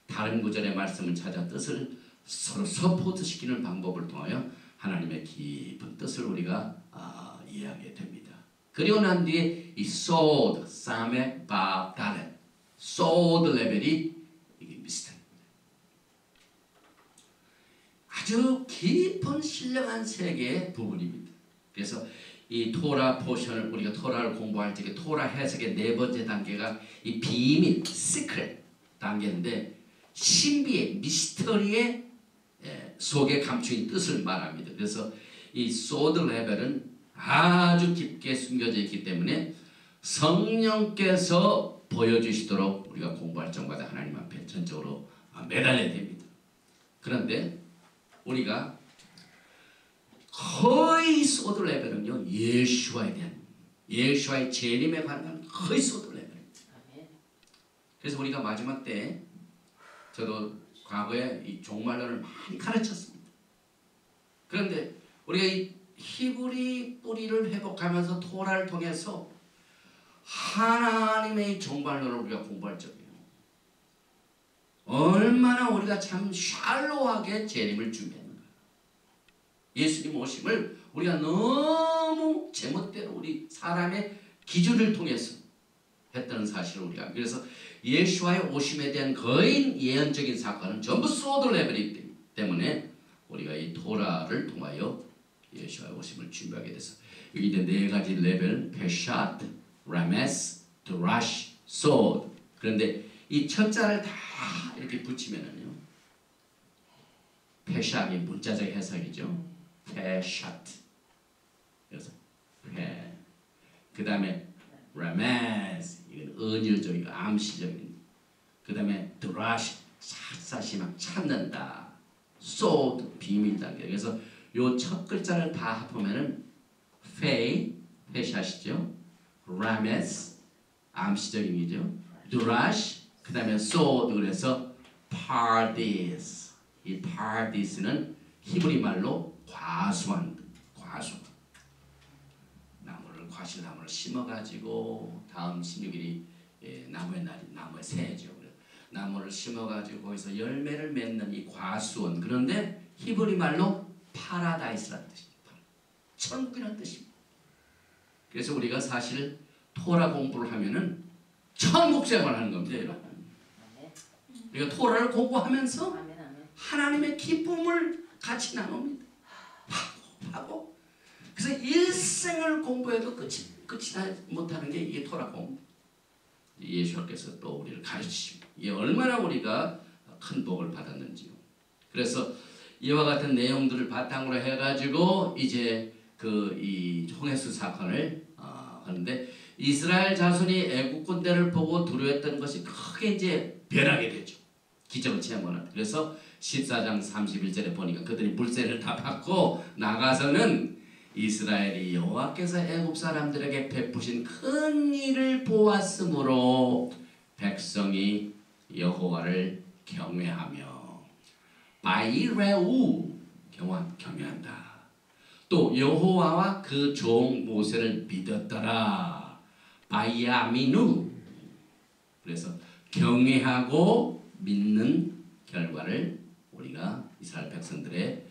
다른 구절의 말씀을 찾아 뜻을 서로 서포트시키는 방법을 통하여 하나님의 깊은 뜻을 우리가 이해하게 됩니다. 그리고 난 뒤에 이 소드, 사메, 바, 다렛, 소드 레벨이 이게 비슷합니다. 아주 깊은 신령한 세계의 부분입니다. 그래서 이 토라 포션을, 우리가 토라를 공부할 적에 토라 해석의 4번째 단계가 이 비밀, 시크릿 단계인데, 신비의, 미스터리의 속에 감추인 뜻을 말합니다. 그래서 이 소드 레벨은 아주 깊게 숨겨져 있기 때문에 성령께서 보여주시도록 우리가 공부할 적마다 하나님 앞에 전적으로 매달려야 됩니다. 그런데 우리가 거의 소드 레벨은요, 예수와에 대한, 예수와의 재림에 관한 거의 소드 레벨입니다. 그래서 우리가 마지막 때, 저도 과거에 이 종말론을 많이 가르쳤습니다. 그런데 우리가 이 히브리 뿌리를 회복하면서 토라를 통해서 하나님의 정발론을 우리가 공부할 적이에요. 얼마나 우리가 참 샬로하게 재림을 준비했는가. 예수님 오심을 우리가 너무 제멋대로 우리 사람의 기준을 통해서 했다는 사실을 우리가, 그래서 예수와의 오심에 대한 거의 예언적인 사건은 전부 소드 레벨이기 때문에 우리가 이 토라를 통하여 예수와의 오심을 준비하게 돼서 여기 이제 네 가지 레벨, 페샷, 라메스, 드라시, 소드. 그런데 이 첫 자를 다 이렇게 붙이면은요, 페샷이 문자적 해석이죠. 페샷. 그래서 페. 그 다음에 라메스, 이건 은유적이고 암시적인. 그 다음에 드라시, 샅샅이 막 찾는다. 소드, 비밀 단계. 그래서 요 첫 글자를 다 합하면은 페이, 페샷이죠. 라메스, 암시적인 이죠. 드라시, 그 다음에 소드. 그래서 파디스. 이 파디스는 히브리 말로 과수원. 과실나무를 심어가지고 다음 16일이 나무의 날이, 나무의 새해죠. 나무를 심어가지고 거기서 열매를 맺는 이 과수원. 그런데 히브리 말로 파라다이스라는 뜻입니다. 천국이라는 뜻입니다. 그래서 우리가 사실 토라 공부를 하면은 천국 생활하는 겁니다, 여러분. 우리가 토라를 공부하면서 하나님의 기쁨을 같이 나눕니다. 하고 그래서 일생을 공부해도 끝이 다 못하는 게 이게 토라 공부. 예수께서 또 우리를 가르치십니다. 이게 얼마나 우리가 큰 복을 받았는지요. 그래서 이와 같은 내용들을 바탕으로 해가지고 이제 이 홍해수 사건을 하는데, 이스라엘 자손이 애국 군대를 보고 두려워했던 것이 크게 이제 변하게 되죠. 기적을 체험하는. 그래서 14장 31절에 보니까 그들이 불새를 다 받고 나가서는 이스라엘이 여호와께서 애굽 사람들에게 베푸신 큰 일을 보았으므로 백성이 여호와를 경외하며, 바이레우, 경외한다. 또 여호와와 그 종 모세를 믿었더라. 바이아미누. 그래서 경외하고 믿는 결과를 우리가 이스라엘 백성들의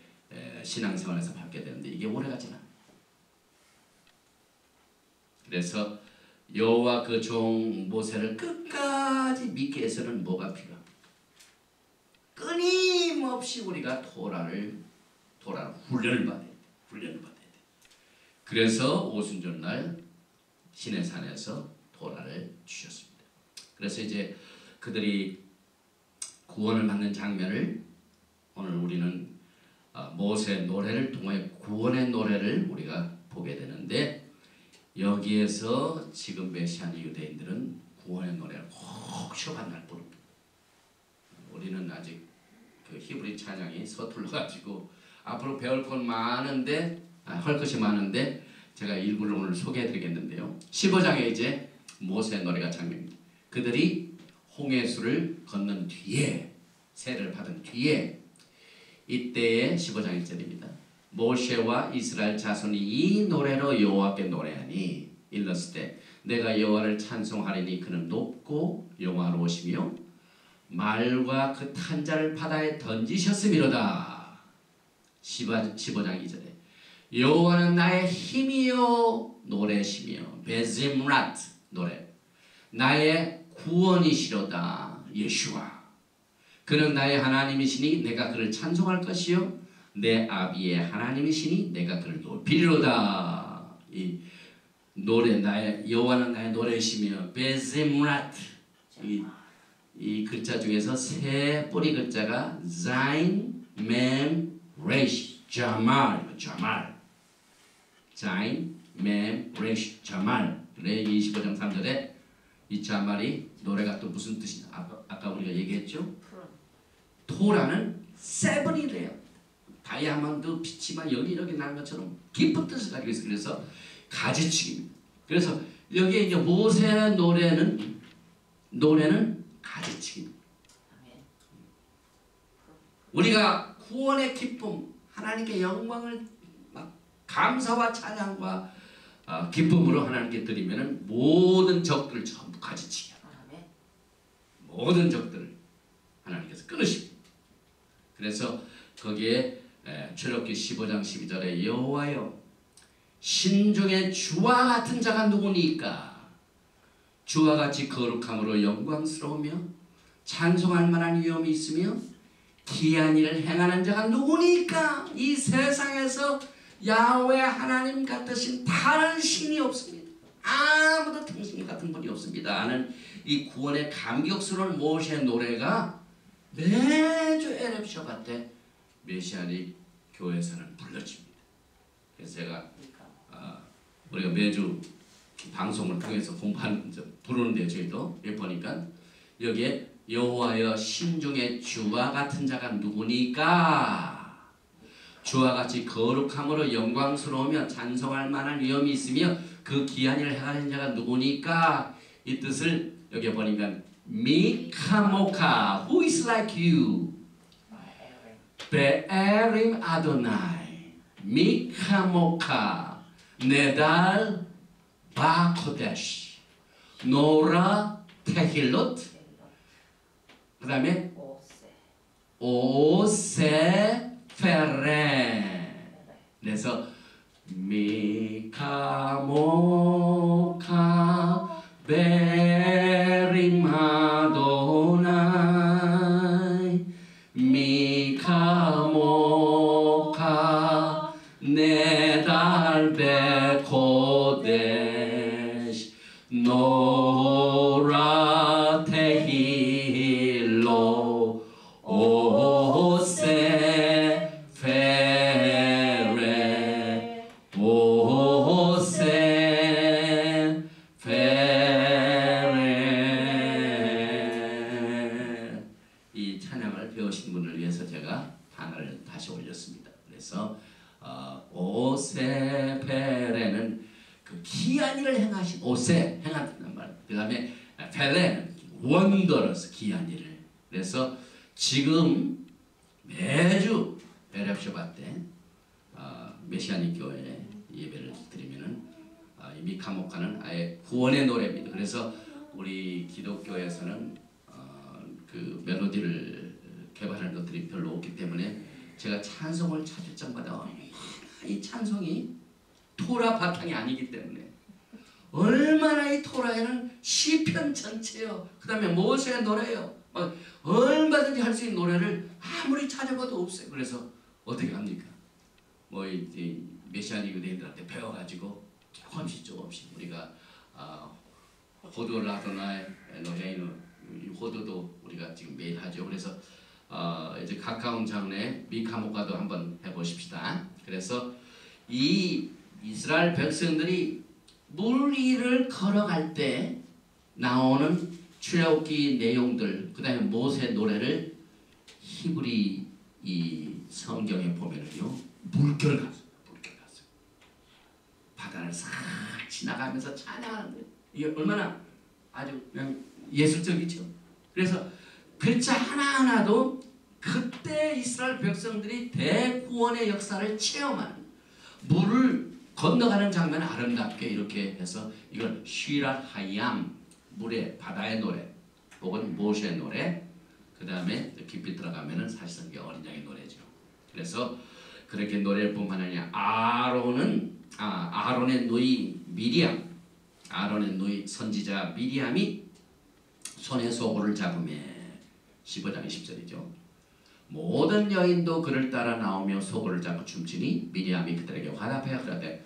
신앙생활에서 받게 되는데, 이게 오래가지 않아요. 그래서 여호와 그 종 모세를 끝까지 믿기 위해서는 뭐가 필요합니까? 끊임없이 우리가 토라를 훈련을 받아야 돼. 그래서 오순절날 시내산에서 토라를 주셨습니다. 그래서 이제 그들이 구원을 받는 장면을 오늘 우리는 모세 노래를 통해 구원의 노래를 우리가 보게 되는데, 여기에서 지금 메시아니 유대인들은 구원의 노래를 꼭 시험한 부릅니다. 우리는 아직 그 히브리 찬양이 서툴러가지고 앞으로 배울 건 많은데, 할 것이 많은데 제가 일부를 오늘 소개해드리겠는데요. 15장에 이제 모세의 노래가 장면입니다. 그들이 홍해수를 건넌 뒤에, 세례를 받은 뒤에, 이때의 15장 1절입니다. 모세와 이스라엘 자손이 이 노래로 여호와께 노래하니 일렀을 때, 내가 여호와를 찬송하리니 그는 높고 영화로우시며 말과 그 탄자를 바다에 던지셨음이로다. 15장 2절에 여호와는 나의 힘이요 노래시며, 베짐라트 노래, 나의 구원이시로다. 예수와 그는 나의 하나님이시니 내가 그를 찬송할 것이요 내 아비의 하나님이시니 내가 그를 높이리로다. 이 노래, 나의 여호와는 나의 노래시며, 베짐라트, 이 글자 중에서 세 뿌리 글자가 자인, 멤, 레시, 자말, 자인, 멤, 레시, 자말. 그래 25장 3절에 이 자말이 노래가 또 무슨 뜻이냐? 아까 우리가 얘기했죠? 토라는 세븐이래요. 다이아몬드 빛이 막 여기저기 난 것처럼 깊은 뜻을 가지고 있어요. 그래서 가지치기입니다. 그래서 여기에 이제 모세의 노래는 가지치기입니다. 우리가 구원의 기쁨, 하나님께 영광을 막 감사와 찬양과 기쁨으로 하나님께 드리면은 모든 적들을 전부 가지치게 합니다. 모든 적들을 하나님께서 끊으십니다. 그래서 거기에 출애굽기 15장 12절에 여호와여 신중에 주와 같은 자가 누구니까 주와 같이 거룩함으로 영광스러우며 찬송할 만한 위엄이 있으며 기이한 일을 행하는 자가 누구니까. 이 세상에서 야훼 하나님 같으신 다른 신이 없습니다. 아무도 당신 같은 분이 없습니다 하는 이 구원의 감격스러운 모세의 노래가 매주 에레브 샤bat 때 메시아닉 교회에서는 불러집니다. 그래서 제가 우리가 매주 방송을 통해서 공부하는 부르는데 저희도 여기 보니까 여기에 여호와여 신중에 주와 같은 자가 누구니까 주와 같이 거룩함으로 영광스러우며 찬송할 만한 위엄이 있으며 그 기한 일을 행하는 자가 누구니까. 이 뜻을 여기 보니까 미카모카 Who is like you 베에림 아도나이 미카모카 네달 바코데시 노라 테힐롯 그 다음에 오세 페레. 그래서 미카모카 베림 아도나이 미카모카 네달 베코데시 노라 테힐로 오세 페레 오세 페레. 이 찬양을 배우신 분을 위해서 제가 단어를 다시 올렸습니다. 그래서 오세 페레는 그 기한 일을 행하신 오세 행한다는 말. 그 다음에 페레는 원더러스 기한 일을. 그래서 지금 매주 에레브 샤bat 때 메시아닉 교회 예배를 드리면은 이 미카모카는 아예 구원의 노래입니다. 그래서 우리 기독교에서는 그 멜로디를 개발하는 것들이 별로 없기 때문에 제가 찬송을 찾을 때마다 이 찬송이 토라 바탕이 아니기 때문에 얼마나 이 토라에는 시편 전체요, 그 다음에 모세의 노래요, 얼마든지 할 수 있는 노래를 아무리 찾아봐도 없어요. 그래서 어떻게 합니까? 뭐 이 메시아닉 유대인들한테 배워가지고 조금씩 우리가 호두 라도나의 노래는 호두도 우리가 지금 매일 하죠. 그래서 이제 가까운 장래 미카모카도 한번 해보십시다. 그래서 이 이스라엘 백성들이 물 위를 걸어갈 때 나오는 출애굽기 내용들, 그 다음에 모세 노래를 히브리 이 성경에 보면은요, 물결 같습니다. 바다를 싹 지나가면서 찬양하는데 이게 얼마나 아주 그냥 예술적이죠. 그래서 글자 하나하나도 그때 이스라엘 백성들이 대구원의 역사를 체험하는, 물을 건너가는 장면을 아름답게 이렇게 해서 이걸 쉬라 하얌, 물의 바다의 노래 혹은 모세의 노래, 그 다음에 깊이 들어가면은 사실상 이게 어린 양의 노래죠. 그래서 그렇게 노래를 뿐만 아니라 아론의 누이 미리암, 아론의 누이 선지자 미리암이 손에 소고를 잡으며 15장 20절이죠. 모든 여인도 그를 따라 나오며 소고를 잡고 춤추니 미리암이 그들에게 화답하여 그러되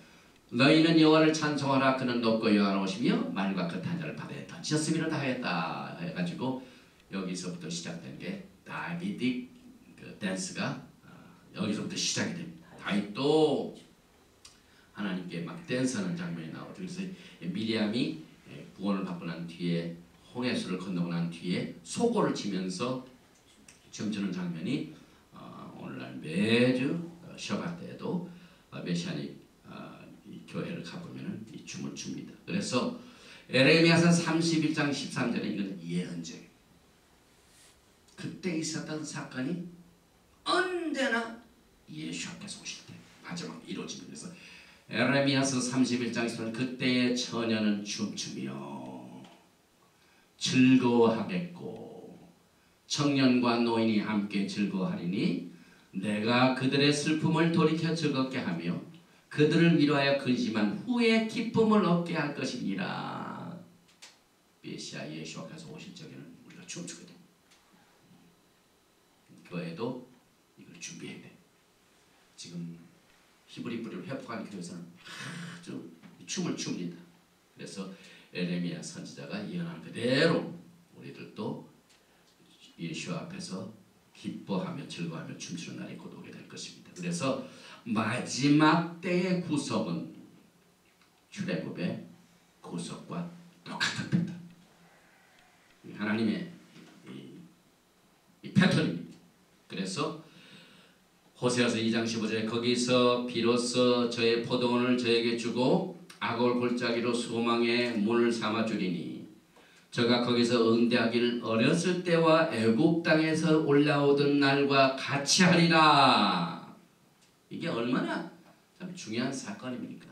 너희는 여호와를 찬송하라. 그는 높고 여호와로우시며 말과 그 탄자를 바다에 던지셨음이라 하였다 해가지고 여기서부터 시작된 게 다비딕 그 댄스가 여기서부터 시작이 됩니다. 다윗도 하나님께 막 댄스하는 장면이 나오죠. 그래서 미리암이 구원을 받고 난 뒤에 홍해수를 건너고 난 뒤에 소고를 치면서 춤추는 장면이 오늘날 매주 샤bat 때에도 메시아닉 교회를 가보면 이 춤을 춥니다. 그래서 에레미야서 31장 13절에 이건 예언적, 그때 있었던 사건이 언제나 예수께서 오실 때 마지막 이루어지기 위해서 에레미야서 31장 10절 그때의 처녀는 춤추며 즐거워하겠고 청년과 노인이 함께 즐거워하리니 내가 그들의 슬픔을 돌이켜 즐겁게 하며 그들을 위로하여 근심한 후에 기쁨을 얻게 할 것이니라. 메시아 예수께서 오실 적에는 우리가 춤추게 됩니다. 교회도 이걸 준비해야 돼. 지금 히브리 뿌리를 회복하는 교회에서는 아주 춤을 춥니다. 그래서 에레미야 선지자가 예언한 그대로 우리들도 예수 앞에서 기뻐하며 즐거워하며 춤추는 날이 곧 오게 될 것입니다. 그래서 마지막 때의 구속은 출애굽의 구속과 똑같은 패턴. 하나님의 이 패턴입니다. 그래서 호세아서 2장 15절에 거기서 비로소 저의 포도원을 저에게 주고 악을 골짜기로 소망의 문을 삼아 주리니 저가 거기서 응대하기를 어렸을 때와 애굽 땅에서 올라오던 날과 같이 하리라. 이게 얼마나 참 중요한 사건입니까?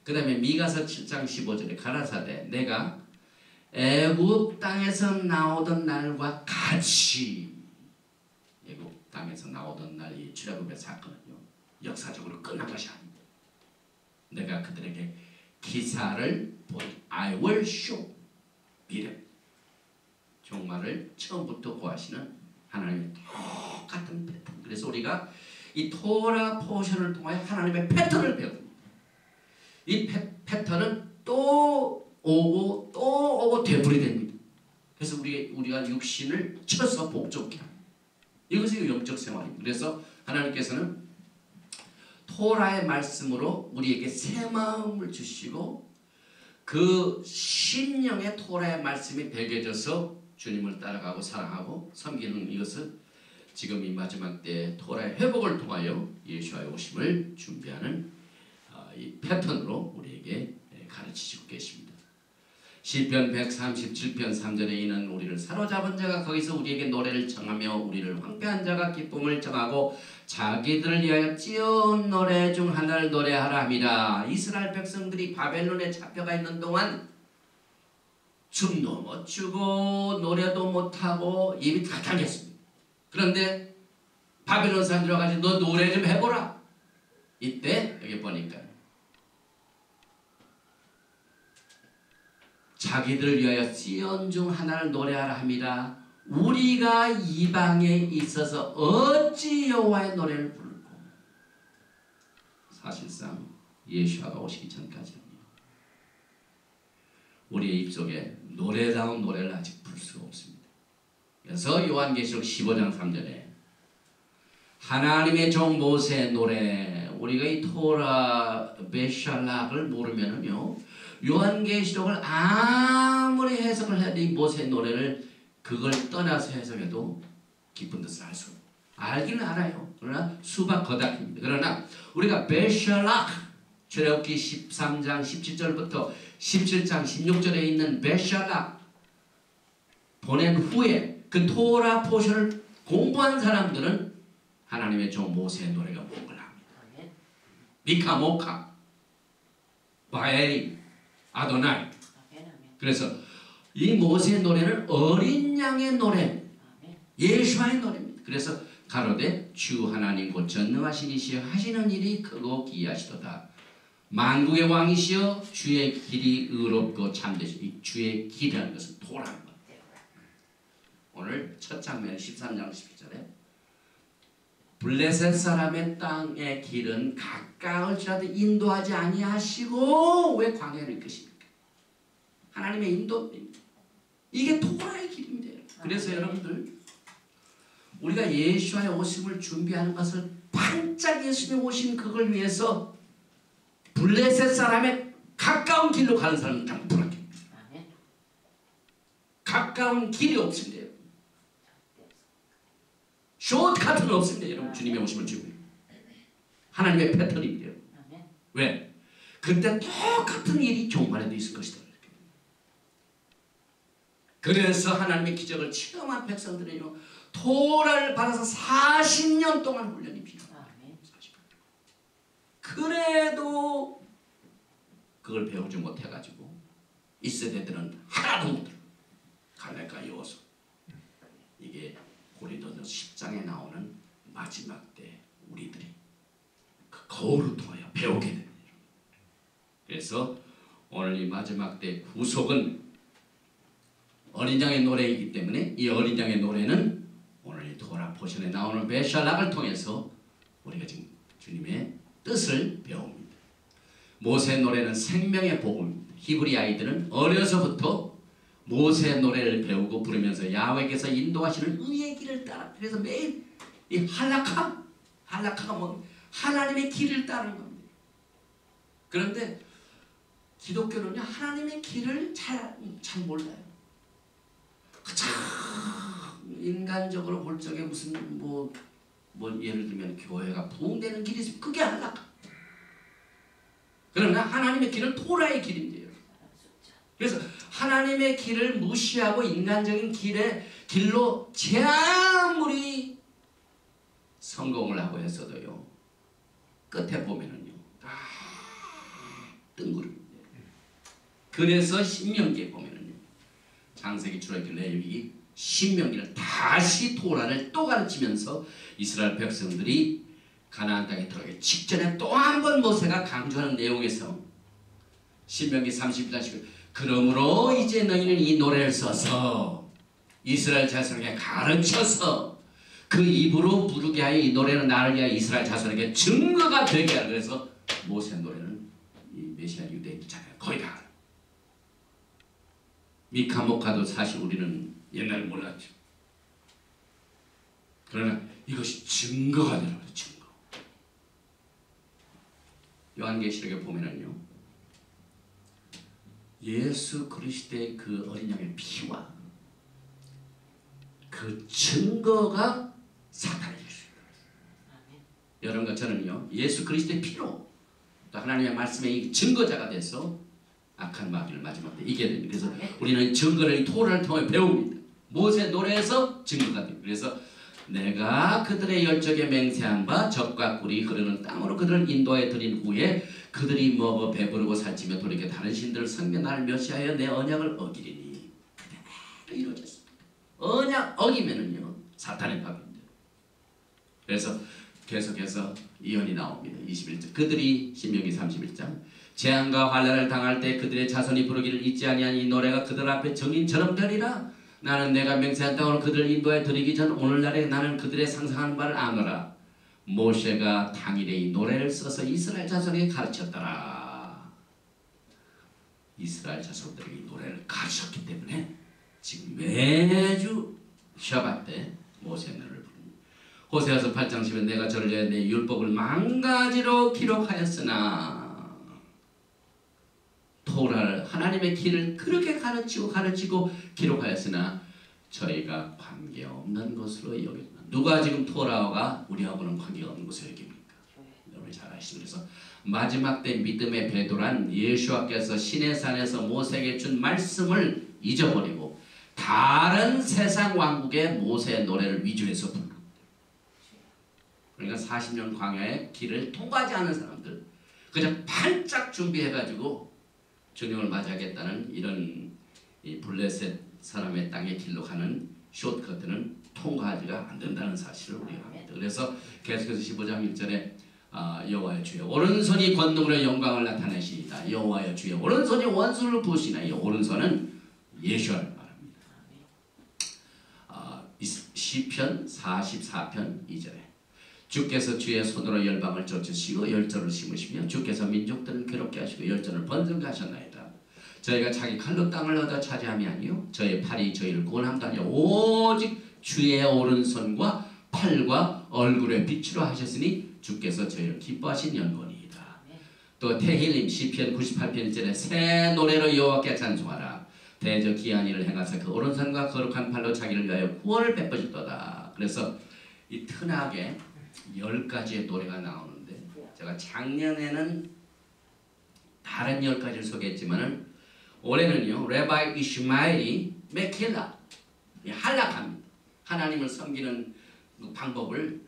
그 다음에 미가서 7장 15절에 가라사대 내가 애굽 땅에서 나오던 날과 같이. 애굽 땅에서 나오던 날 이 출애굽의 사건은요 역사적으로 끝난 것이 아닙니다. 내가 그들에게 기사를 보이 I will show 미래 종말을 처음부터 고하시는 하나님의 똑같은 패턴. 그래서 우리가 이 토라 포션을 통하여 하나님의 패턴을 배웁니다. 이 패턴은 또 오고 또 오고 되풀이됩니다. 그래서 우리가 육신을 쳐서 복종케 합니다. 이것이 영적 생활입니다. 그래서 하나님께서는 토라의 말씀으로 우리에게 새 마음을 주시고 그 심령의 토라의 말씀이 배겨져서 주님을 따라가고 사랑하고 섬기는 이것을 지금 이 마지막 때 토라의 회복을 통하여 예수와의 오심을 준비하는 이 패턴으로 우리에게 가르치시고 계십니다. 시편 137편 3절에 이는 우리를 사로잡은 자가 거기서 우리에게 노래를 청하며 우리를 황폐한 자가 기쁨을 청하고 자기들을 위하여 찌어온 노래 중 하나를 노래하라 함이라. 이스라엘 백성들이 바벨론에 잡혀가 있는 동안 춤도 못 추고 노래도 못하고 입이 다 달렸습니다. 그런데 바벨론 사람들이 와가지고 너 노래 좀 해보라. 이때 여기 보니까 자기들을 위하여 시온 중 하나를 노래하라 함이라. 우리가 이방에 있어서 어찌 여호와의 노래를 부를고. 사실상 예수가 오시기 전까지는요 우리의 입속에 노래다운 노래를 아직 부를 수가 없습니다. 그래서 요한계시록 15장 3절에 하나님의 종 모세의 노래, 우리가 이 토라 베샬락을 모르면은요 요한계시록을 아무리 해석을 해도 이 모세의 노래를 그걸 떠나서 해석해도 깊은 뜻을 알 수 알기는 알아요. 그러나 수박 거닥입니다. 그러나 우리가 베샬락 출애굽기 13장 17절부터 17장 16절에 있는 베샬락 보낸 후에 그 토라 포션을 공부한 사람들은 하나님의 종 모세의 노래가 뭔걸 압니다. 미카 모카 바에리 아도나이. 그래서 이 모세의 노래는 어린 양의 노래, 예수와의 노래입니다. 그래서 가로되 주 하나님 곧 전능하신 이시여 하시는 일이 크고 기이하시도다. 만국의 왕이시여 주의 길이 의롭고 참되시니 주의 길이라는 것은 도라는 것. 오늘 첫 장면 13장 17절에 블레셋 사람의 땅의 길은 가까울지라도 인도하지 아니하시고 왜 광야를 이끄십니까? 하나님의 인도입니다. 이게 토라의 길입니다. 그래서 여러분들 우리가 예수와의 오심을 준비하는 것을 반짝 예수님 오신 그걸 위해서 블레셋 사람의 가까운 길로 가는 사람은 좀 불안합니다. 가까운 길이 없습니다. 숏카트는 없습니다. 여러분 주님의 오심을 준비. 하나님의 패턴입니다. 왜? 그때 똑같은 일이 종말에도 있을 것이다. 그래서 하나님의 기적을 체험한 백성들은요 토라를 받아서 40년 동안 훈련이 필요합니다. 40년. 그래도 그걸 배우지 못해가지고 이 세대들은 하나도 못 들어. 갈래가 이어서 이게 고린도서 10장에 나오는 마지막 때 우리들이 그 거울을 통하여 배우게 됩니다. 그래서 오늘 이 마지막 때 구속은 어린 양의 노래이기 때문에 이 어린 양의 노래는 오늘 이 토라 포션에 나오는 베샬락을 통해서 우리가 지금 주님의 뜻을 배웁니다. 모세의 노래는 생명의 복음입니다. 히브리 아이들은 어려서부터 모세의 노래를 배우고 부르면서 야훼께서 인도하시는 의의 길을 따라, 그래서 매일 이 할라카가 뭐 하나님의 길을 따르는 겁니다. 그런데 기독교는요 하나님의 길을 잘 몰라요. 참 인간적으로 볼 적에 무슨 뭐 예를 들면 교회가 부흥되는 길이 있으면 그게 할라카. 그러나 하나님의 길은 토라의 길인데요. 그래서 하나님의 길을 무시하고 인간적인 길로 아무리 성공을 하고 했어도요 끝에 보면은요 다 뜬구름입니다. 그래서 신명기에 보면은요 창세기, 출애굽기, 레위기, 신명기를 다시 토라를 또 가르치면서 이스라엘 백성들이 가나안 땅에 들어가기 직전에 또 한 번 모세가 강조하는 내용에서 신명기 30장 10절 그러므로 이제 너희는 이 노래를 써서 이스라엘 자손에게 가르쳐서 그 입으로 부르게 하여 이 노래는 나를 위하여 이스라엘 자손에게 증거가 되게 하라. 그래서 모세의 노래는 이 메시아 유대인 자가 거의 다 알아요. 미카모카도 사실 우리는 옛날에 몰랐죠. 그러나 이것이 증거가 되는 거예요. 증거. 요한계시록에 보면은요 예수 그리스도의 그 어린 양의 피와 그 증거가 사탄의 일수입니다. 여러분과 저는요 예수 그리스도의 피로 또 하나님의 말씀의 증거자가 돼서 악한 마귀를 마지막 때 이겨야 됩니다. 그래서 우리는 증거를 토라를 통해 배웁니다. 모세 노래에서 증거가 됩니다. 그래서 내가 그들의 열적에 맹세한 바 젖과 꿀이 흐르는 땅으로 그들을 인도해 드린 후에 그들이 먹어 배부르고 살찌며 돌이켜 다른 신들을 섬겨 나를 멸시하여 내 언약을 어기리니 그대로 이루어졌습니다. 언약 어기면은요 사탄의 밥입니다. 그래서 계속해서 이언이 나옵니다. 21절 그들이 신명기 31장 재앙과 환난을 당할 때 그들의 자손이 부르기를 잊지 아니한 이 노래가 그들 앞에 정인처럼 되리라. 나는 내가 맹세한 땅으로 그들을 인도해 드리기 전 오늘날에 나는 그들의 상상하는 바를 아노라. 모세가 당일에 이 노래를 써서 이스라엘 자손에게 가르쳤더라. 이스라엘 자손들에게 이 노래를 가르쳤기 때문에 지금 매주 샤밧 때 모세의 노래를 부릅니다. 호세아서 8장 10에 내가 저를 위하여 내 율법을 만가지로 기록하였으나 토라를 하나님의 길을 그렇게 가르치고 기록하였으나 저희가 관계없는 것으로 여겼다. 누가 지금 토라가 우리하고는 관계없는 것으로 여깁니까? 여러분 잘 아시죠? 그래서 마지막 때 믿음의 배도란 예수와께서 시내산에서 모세에게 준 말씀을 잊어버리고 다른 세상 왕국의 모세의 노래를 위주해서 부릅니다. 그러니까 40년 광야의 길을 통과하지 않은 사람들 그저 반짝 준비해가지고 주님을 맞이하겠다는 이런 이 블레셋 사람의 땅의 길로 가는 숏커트는 통과하지가 안 된다는 사실을 우리가 합니다. 그래서 계속해서 15장 1절에 여호와의 주의 오른손이 권능으로 영광을 나타내시니라. 여호와의 주의 오른손이 원수를 부으시나. 이 오른손은 예수를 말합니다. 시편 44편 2절에 주께서 주의 손으로 열방을 쫓으시고 열전을 심으시며 주께서 민족들을 괴롭게 하시고 열전을 번성케 하셨나이다. 저희가 자기 칼로 땅을 얻어 차지함이 아니요 저희 팔이 저희를 구원함도 아니요 오직 주의 오른손과 팔과 얼굴의 빛으로 하셨으니 주께서 저희를 기뻐하신 연고니이다. 또 테힐림 시편 98편 1절에 새 노래로 여호와께 찬송하라. 대저 기한 일을 행하사 그 오른손과 거룩한 팔로 자기를 위하여 구원을 베푸셨도다. 그래서 이 흔하게 10가지의 노래가 나오는데 제가 작년에는 다른 10가지를 소개했지만은 올해는요 레바이 이슈마엘이 메킬라 할락합니다. 하나님을 섬기는 그 방법을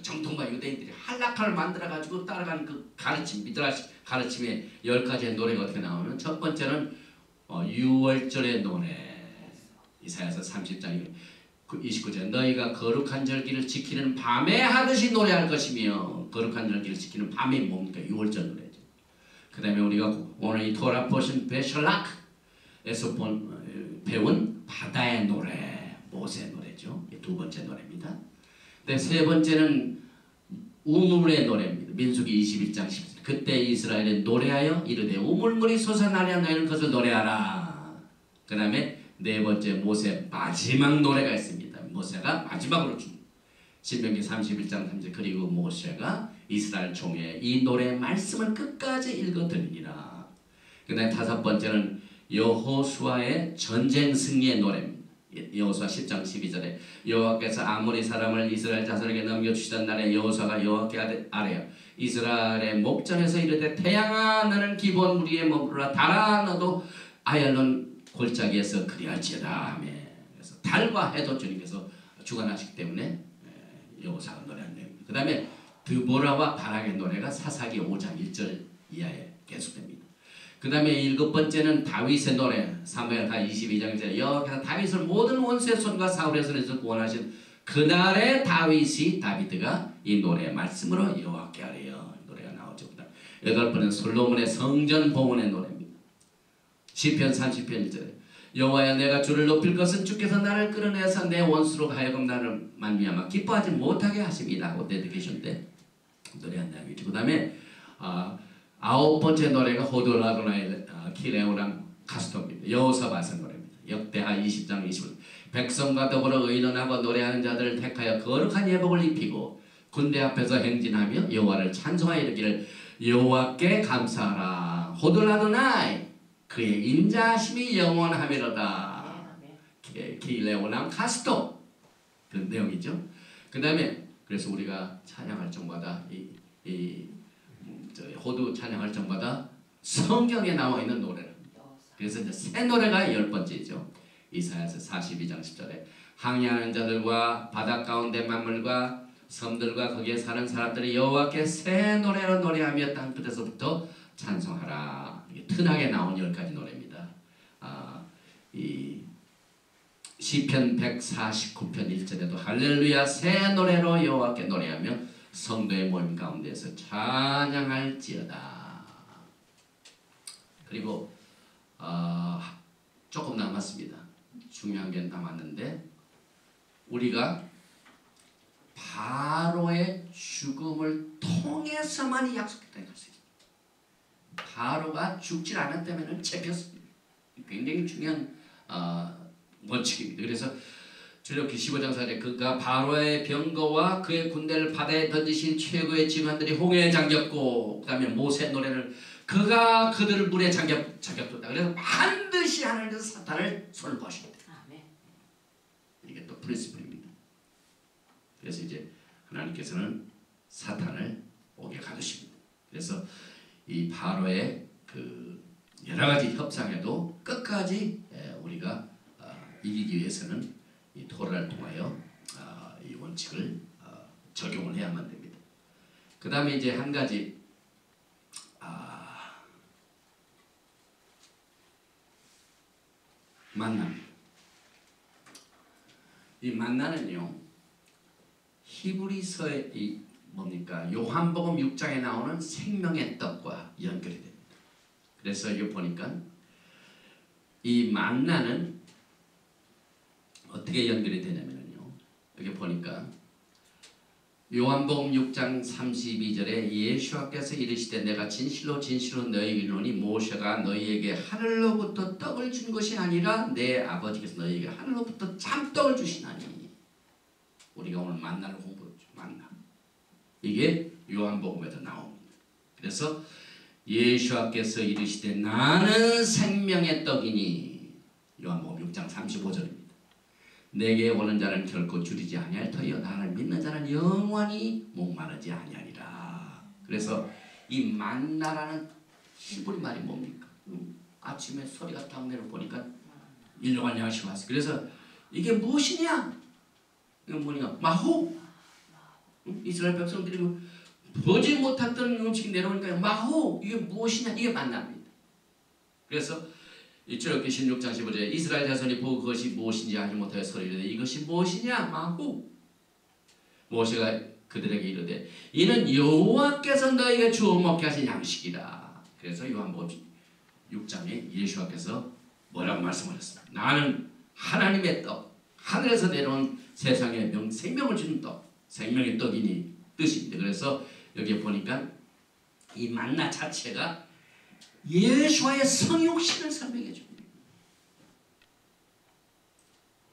정통과 유대인들이 한락화를 만들어가지고 따라가는 그 가르침, 미드라시 가르침의 10가지의 노래가 어떻게 나오면 첫 번째는 6월절의 노래. 이사야서 30장 29절 너희가 거룩한 절기를 지키는 밤에 하듯이 노래할 것이며 거룩한 절기를 지키는 밤이 뭡니까? 6월절 노래죠. 그 다음에 우리가 오늘 이 토라 포션 베셜락에서 배운 바다의 노래, 모세의 노래죠. 두 번째 노래입니다. 네, 세 번째는 우물의 노래입니다. 민수기 21장 10절 그때 이스라엘은 노래하여 이르되 우물물이 솟아나려 너희는 그것을 노래하라. 그 다음에 네 번째 모세 마지막 노래가 있습니다. 모세가 마지막으로 준 신명기 31장 3절 그리고 모세가 이스라엘 총회에 이 노래의 말씀을 끝까지 읽어드리니라. 그 다음에 다섯 번째는 여호수아의 전쟁 승리의 노래입니다. 여호수아 10장 12절에 여호와께서 아모리 사람을 이스라엘 자손에게 넘겨주시던 날에 여호수아가 여호와께 아뢰어 이스라엘의 목전에서 이르되 태양아 너는 기본 무리에 머무르라 달아 너도 아얄론 골짜기에서 그리할지어다 하며 그래서 달과 해도 주님께서 주관하시기 때문에 여호수아가 노래한 내용입니다. 그 다음에 드보라와 바락의 노래가 사사기 5장 1절 이하에 계속됩니다. 그 다음에 일곱 번째는 다윗의 노래 사무엘하 22장에 여호와께서 다윗을 모든 원수의 손과 사울의 손에서 구원하신 그날의 다비드가 이 노래의 말씀으로 여호와께 아뢰어 노래가 나오죠. 여덟 번은 솔로몬의 성전 봉헌의 노래입니다. 시편 30편 1절에 여호와여 내가 주를 높일 것은 주께서 나를 끌어내서 내 원수로 하여금 나를 말미암아 기뻐하지 못하게 하십니다 하고 데디케이션 때 노래한 내용이죠. 그 다음에 아홉 번째 노래가 호돌라도나의 키레오랑 카스토입니다. 여호사밧의 노래입니다. 역대하 20장 20절 백성과 더불어 의논하고 노래하는 자들을 택하여 거룩한 예복을 입히고 군대 앞에서 행진하며 여호와를 찬송하여 이르기를 여호와께 감사하라. 호돌라도나이 그의 인자하심이 영원하미로다. 키레오랑 카스토 그 내용이죠. 그 다음에 그래서 우리가 찬양할 적마다 호두 찬양할 적마다 성경에 나와 있는 노래를 그래서 이제 새 노래가 10번째죠. 이사야서 42장 10절에 항해하는 자들과 바다 가운데 만물과 섬들과 거기에 사는 사람들이 여호와께 새 노래로 노래하며 땅 끝에서부터 찬송하라. 이게 흔하게 나온 10가지 노래입니다. 이 시편 149편 1절에도 할렐루야 새 노래로 여호와께 노래하며 성도의 모임 가운데서 찬양할지어다. 그리고 조금 남았습니다. 중요한 게 남았는데 우리가 바로의 죽음을 통해서만 약속했다는 것이죠. 바로가 죽질 않았다면 잡혔습니다. 굉장히 중요한 원칙입니다. 그래서 출애굽기 15장 4절에 그가 바로의 병거와 그의 군대를 바다에 던지신 최고의 지휘관들이 홍해에 잠겼고 그 다음에 모세 노래를 그가 그들을 물에 잠겼다. 그래서 반드시 하나님께서 사탄을 손을 보십니다. 이게 또 프린시플입니다. 그래서 이제 하나님께서는 사탄을 옥에 가두십니다. 그래서 이 바로의 그 여러 가지 협상에도 끝까지 우리가 이기기 위해서는 이 토라를 통하여 이 원칙을 적용을 해야만 됩니다. 그 다음에 이제 한 가지 만나입니다. 이 만나는요 히브리서의 이 뭡니까 요한복음 6장에 나오는 생명의 떡과 연결이 됩니다. 그래서 이거 보니까 이 만나는 어떻게 연결이 되냐면요 여기 보니까 요한복음 6장 32절에 예수께서 이르시되 내가 진실로 진실로 너희에게 이르노니 모세가 너희에게 하늘로부터 떡을 준 것이 아니라 내 아버지께서 너희에게 하늘로부터 참떡을 주시나니. 우리가 오늘 만나를 공부했죠. 만나. 이게 요한복음에서 나옵니다. 그래서 예수께서 이르시되 나는 생명의 떡이니 요한복음 6장 35절입니다. 내게 오는 자는 결코 줄이지 아니할 터이요 나를 믿는 자는 영원히 목마르지 아니하리라. 그래서 이 만나라는 히브리 말이 뭡니까? 아침에 소리가 딱 내려 보니까 일용할 양식을 왔어. 그래서 이게 무엇이냐? 이건 뭐냐? 마호. 이스라엘 백성들이 보지 못했던 음식이 내려오니까 마호. 이게 무엇이냐? 이게 만납니다. 그래서 출애굽기 16장 15절에 이스라엘 자손이 보고 그것이 무엇인지 알지 못하여 서로 이르되 이것이 무엇이냐? 마호. 모세가 그들에게 이르되 이는 여호와께서 너희에게 주어 먹게 하신 양식이다. 그래서 요한복음 6장에 예수께서 뭐라고 말씀하셨습니다. 나는 하나님의 떡, 하늘에서 내려온 세상에 생명을 주는 떡, 생명의 떡이니 뜻입니다. 그래서 여기 보니까 이 만나 자체가 예수와의 성육신을 설명해 줍니다.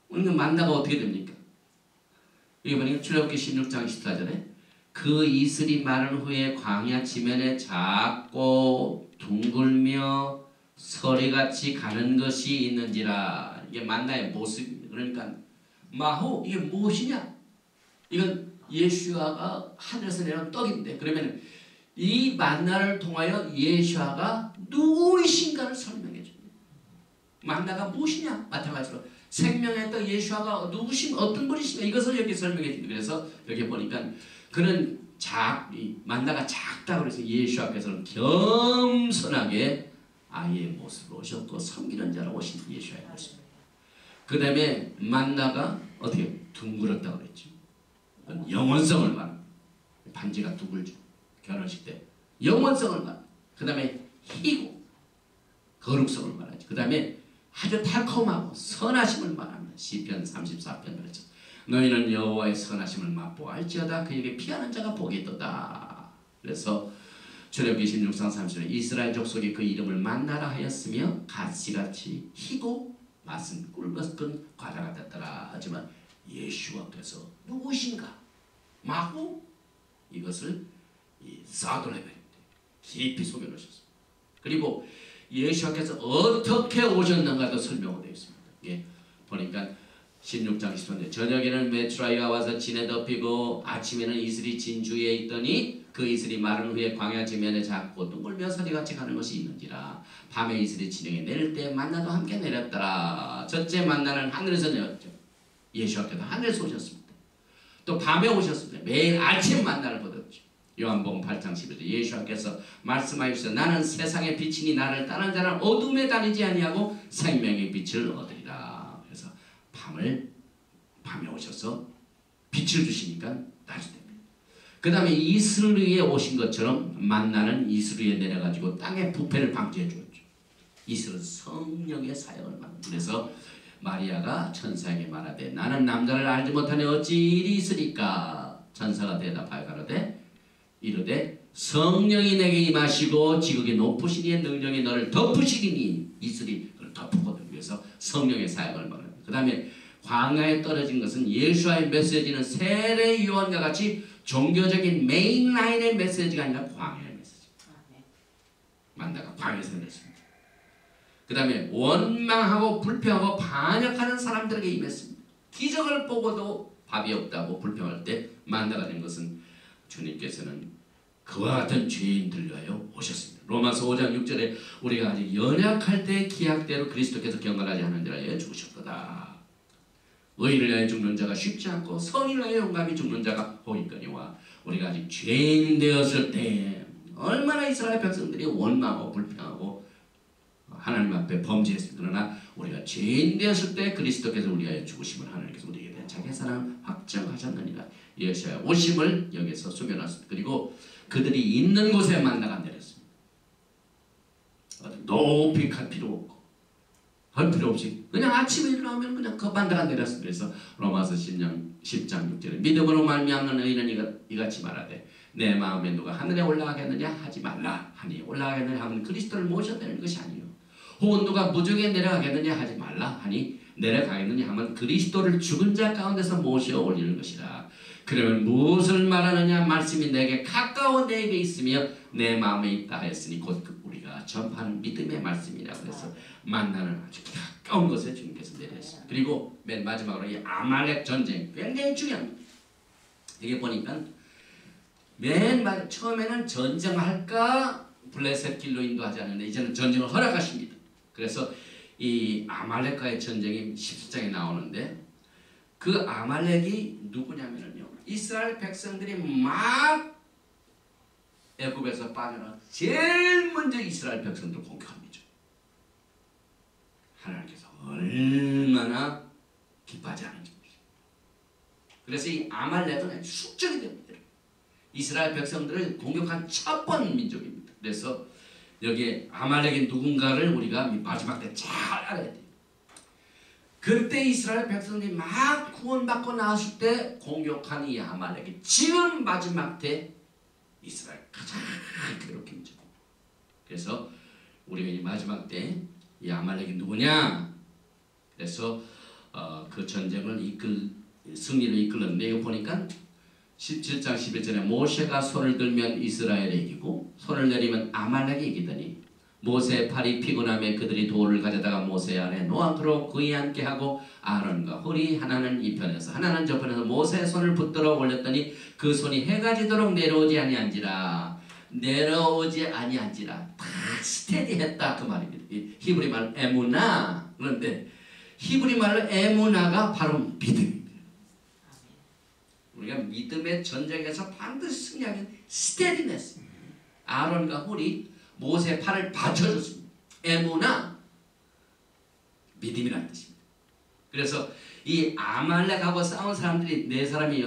오늘 만나가 어떻게 됩니까? 여기 보니까 출애굽기 16장 14절에 그 이슬이 마른 후에 광야 지면에 작고 둥글며 서리같이 가는 것이 있는지라. 이게 만나의 모습입니다. 그러니까 마호 이게 무엇이냐? 이건 예수아가 하늘에서 내려온 떡인데 그러면 이 만나를 통하여 예수아가 누구이신가를 설명해 줍니다. 만나가 무엇이냐? 마찬가지로 생명의 떡 예수아가 누구신 어떤 분이신가 이것을 여기 설명해 줍니다. 그래서 여기 보니까 그는 만나가 작다고 해서 예수아께서는 겸손하게 아이의 모습으로 오셨고 섬기는 자로 오신 예수아의 모습. 그 다음에 만나가 어떻게 둥글었다고 그랬죠. 영원성을 말합니다. 반지가 둥글죠. 결혼식 때 영원성을 말합니다. 그 다음에 희고 거룩성을 말하죠. 그 다음에 아주 달콤하고 선하심을 말합니다. 시편 34편 그렇죠. 너희는 여호와의 선하심을 맛보알지어다 그에게 피하는 자가 복이 있도다. 그래서 출애굽기 16장 30절에 이스라엘 족속이 그 이름을 만나라 하였으며 가시같이 희고 맛은 꿀벗은 과자가 됐더라. 하지만 예수와께서 누구신가? 마후 이것을 이 사도레벨 깊이 속여놓으셨습니다. 그리고 예수께서 어떻게 오셨는가도 설명되어 있습니다. 예, 보니까 16장 10절에 저녁에는 메추라이가 와서 진에 덮이고 아침에는 이슬이 진주에 있더니 그 이슬이 마른 후에 광야 지면에 작고 둥글며 서리같이 가는 것이 있는지라. 밤에 이슬이 진영에 내릴 때 만나도 함께 내렸더라. 첫째 만나는 하늘에서 내렸죠. 예수께서 하늘에서 오셨습니다. 또 밤에 오셨습니다. 매일 아침 만나를 받았죠. 요한복음 8장 11절 예수께서 말씀하셨어요. 나는 세상의 빛이니 나를 따르는 자는 어둠에 다니지 아니하고 생명의 빛을 얻으리라. 그래서 밤에 오셔서 빛을 주시니까 낮이 됩니다. 그 다음에 이슬 위에 오신 것처럼 만나는 이슬 위에 내려가지고 땅의 부패를 방지해 주었죠. 이슬은 성령의 사역을 말합니다. 그래서 마리아가 천사에게 말하되 나는 남자를 알지 못하니 어찌 일이 있으리까. 천사가 대답하여 가로되 이르되 성령이 내게 임하시고 지극히 높으신 이의 능력이 너를 덮으시리니 이슬이 그를 덮었거든. 그래서 성령의 사역을 말합니다. 그 다음에 광야에 떨어진 것은 예수와의 메시지는 세례 요한과 같이 종교적인 메인라인의 메시지가 아니라 광야의 메시지. 만나가 광야에서 내렸습니다. 그 다음에 원망하고 불평하고 반역하는 사람들에게 임했습니다. 기적을 보고도 밥이 없다고 불평할 때 만나가 된 것은 주님께서는 그와 같은 죄인들 위하여 오셨습니다. 로마서 5장 6절에 우리가 아직 연약할 때 기약대로 그리스도께서 경건하지 않은 자를 위하여 죽으셨도다. 의인을 위하여 죽는 자가 쉽지 않고 선인을 위하여 용감히 죽는 자가 복이거니와. 우리가 아직 죄인 되었을 때 얼마나 이스라엘 백성들이 원망하고 불평하고 하나님 앞에 범죄했습니다. 그러나 우리가 죄인 되었을 때 그리스도께서 우리 위하여 죽으심을 하나님께서 우리에게 대한 자기의 사랑을 확정하셨느니라. 예수의 오심을 여기서 숨겨놨습니다. 그리고 그들이 있는 곳에 만나가 내렸습니다. 높이 갈 필요 없고 할 필요 없이 그냥 아침에 일어나면 그냥 그 만나가 내렸습니다. 그래서 로마서 10장 6절에 믿음으로 말미암는 의인은 이같이 말하되 내 마음에 누가 하늘에 올라가겠느냐 하지 말라 하니 올라가겠느냐 하면 그리스도를 모셔내는 것이 아니요 혹은 누가 무중에 내려가겠느냐 하지 말라 하니 내려가겠느냐 하면 그리스도를 죽은 자 가운데서 모셔 올리는 것이라. 그러면 무엇을 말하느냐 말씀이 내게 가까워 내게 있으며 내 마음에 있다 하였으니 곧 우리가 전파하는 믿음의 말씀이라. 그래서 만나는 아주 가까운 것에 주님께서 내렸습니다. 그리고 맨 마지막으로 이 아말렉 전쟁 굉장히 중요합니다. 여기 보니까 처음에는 전쟁할까 블레셋 길로 인도하지 않는데 이제는 전쟁을 허락하십니다. 그래서 이 아말렉과의 전쟁이 17장에 나오는데 그 아말렉이 누구냐면요. 이스라엘 백성들이 막 애굽에서 빠져나 제일 먼저 이스라엘 백성들을 공격합니다. 하나님께서 얼마나 기뻐하지 않은지. 그래서 이 아말렉은 숙적이 됩니다. 이스라엘 백성들을 공격한 첫 번 민족입니다. 그래서 여기에 아말렉이 누군가를 우리가 마지막 때 잘 알아야 돼요. 그때 이스라엘 백성들이 막 구원받고 나왔을 때 공격한 이 아말렉이 지금 마지막 때 이스라엘 가장 괴롭힌 적. 그래서 우리가 이 마지막 때 이 아말렉이 누구냐? 그래서 그 전쟁을 승리를 이끌었는데 이거 보니까 17장 11절에 모세가 손을 들면 이스라엘이 이기고 손을 내리면 아말렉이 이기더니 모세의 팔이 피곤함에 그들이 돌을 가져다가 모세 안에 놓아도록 그에 앉게 하고 아론과 홀이 하나는 이 편에서 하나는 저 편에서 모세의 손을 붙들어 올렸더니 그 손이 해가 지도록 내려오지 아니한지라. 다 스테디했다 그 말입니다. 히브리 말로 에무나. 그런데 히브리 말로 에무나가 바로 믿음입니다. 우리가 믿음의 전쟁에서 반드시 승리하는 스테디네스. 아론과 홀이 모세의 팔을 받쳐줬습니다. 에무나, 믿음이라는 뜻입니다. 그래서 이 아말렉하고 싸운 사람들이 네 사람이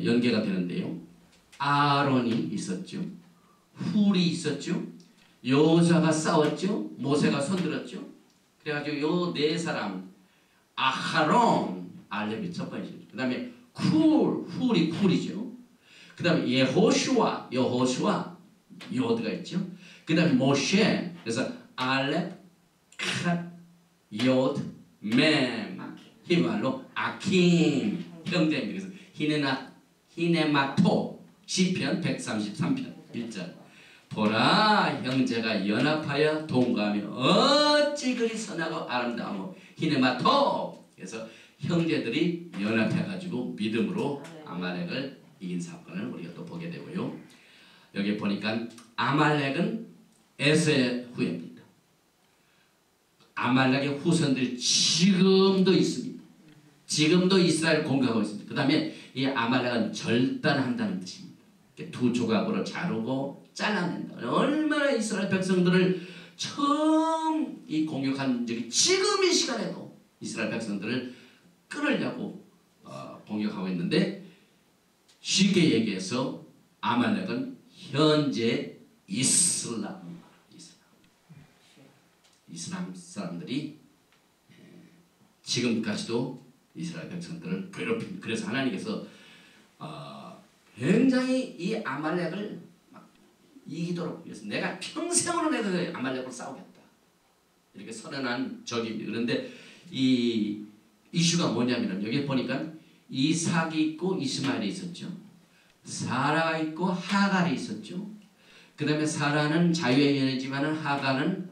연계가 되는데요. 아론이 있었죠. 훌이 있었죠. 여호수아가 싸웠죠. 모세가 손들었죠. 그래가지고 요 네 사람 아하론, 알렙이 첫 번째죠. 그 다음에 훌이 쿨이죠. 그 다음에 여호수아, 요드가 있죠. 그 다음에 모세, 그래서 알렙, 캇, 요드, 멤, 히말로 아킴 형제입니다. 그래서 히네마토 시편 133편 1절 보라 형제가 연합하여 동거하며 어찌 그리 선하고 아름다워 히네마토. 그래서 형제들이 연합해가지고 믿음으로 아말렉을 이긴 사건을 우리가 또 보게 되고요. 여기 보니까 아말렉은 에서의 후예입니다. 아말렉의 후손들이 지금도 있습니다. 지금도 이스라엘 공격하고 있습니다. 그 다음에 이 아말렉은 절단한다는 뜻입니다. 두 조각으로 자르고 잘라낸다. 얼마나 이스라엘 백성들을 처음 이 공격한 적이 지금 이 시간에도 이스라엘 백성들을 끊으려고 공격하고 있는데 쉽게 얘기해서 아말렉은 현재 이슬람 사람들이 지금까지도 이스라엘 백성들을 괴롭힙니다. 그래서 하나님께서 굉장히 이 아말렉을 막 이기도록 위해서 내가 평생으로 내가 아말렉을 싸우겠다. 이렇게 선언한 적입니다. 그런데 이 이슈가 뭐냐면 여기 보니까 이삭이 있고 이스마엘이 있었죠. 사라가 있고 하갈이 있었죠. 그 다음에 사라는 자유의 연애지만 하갈은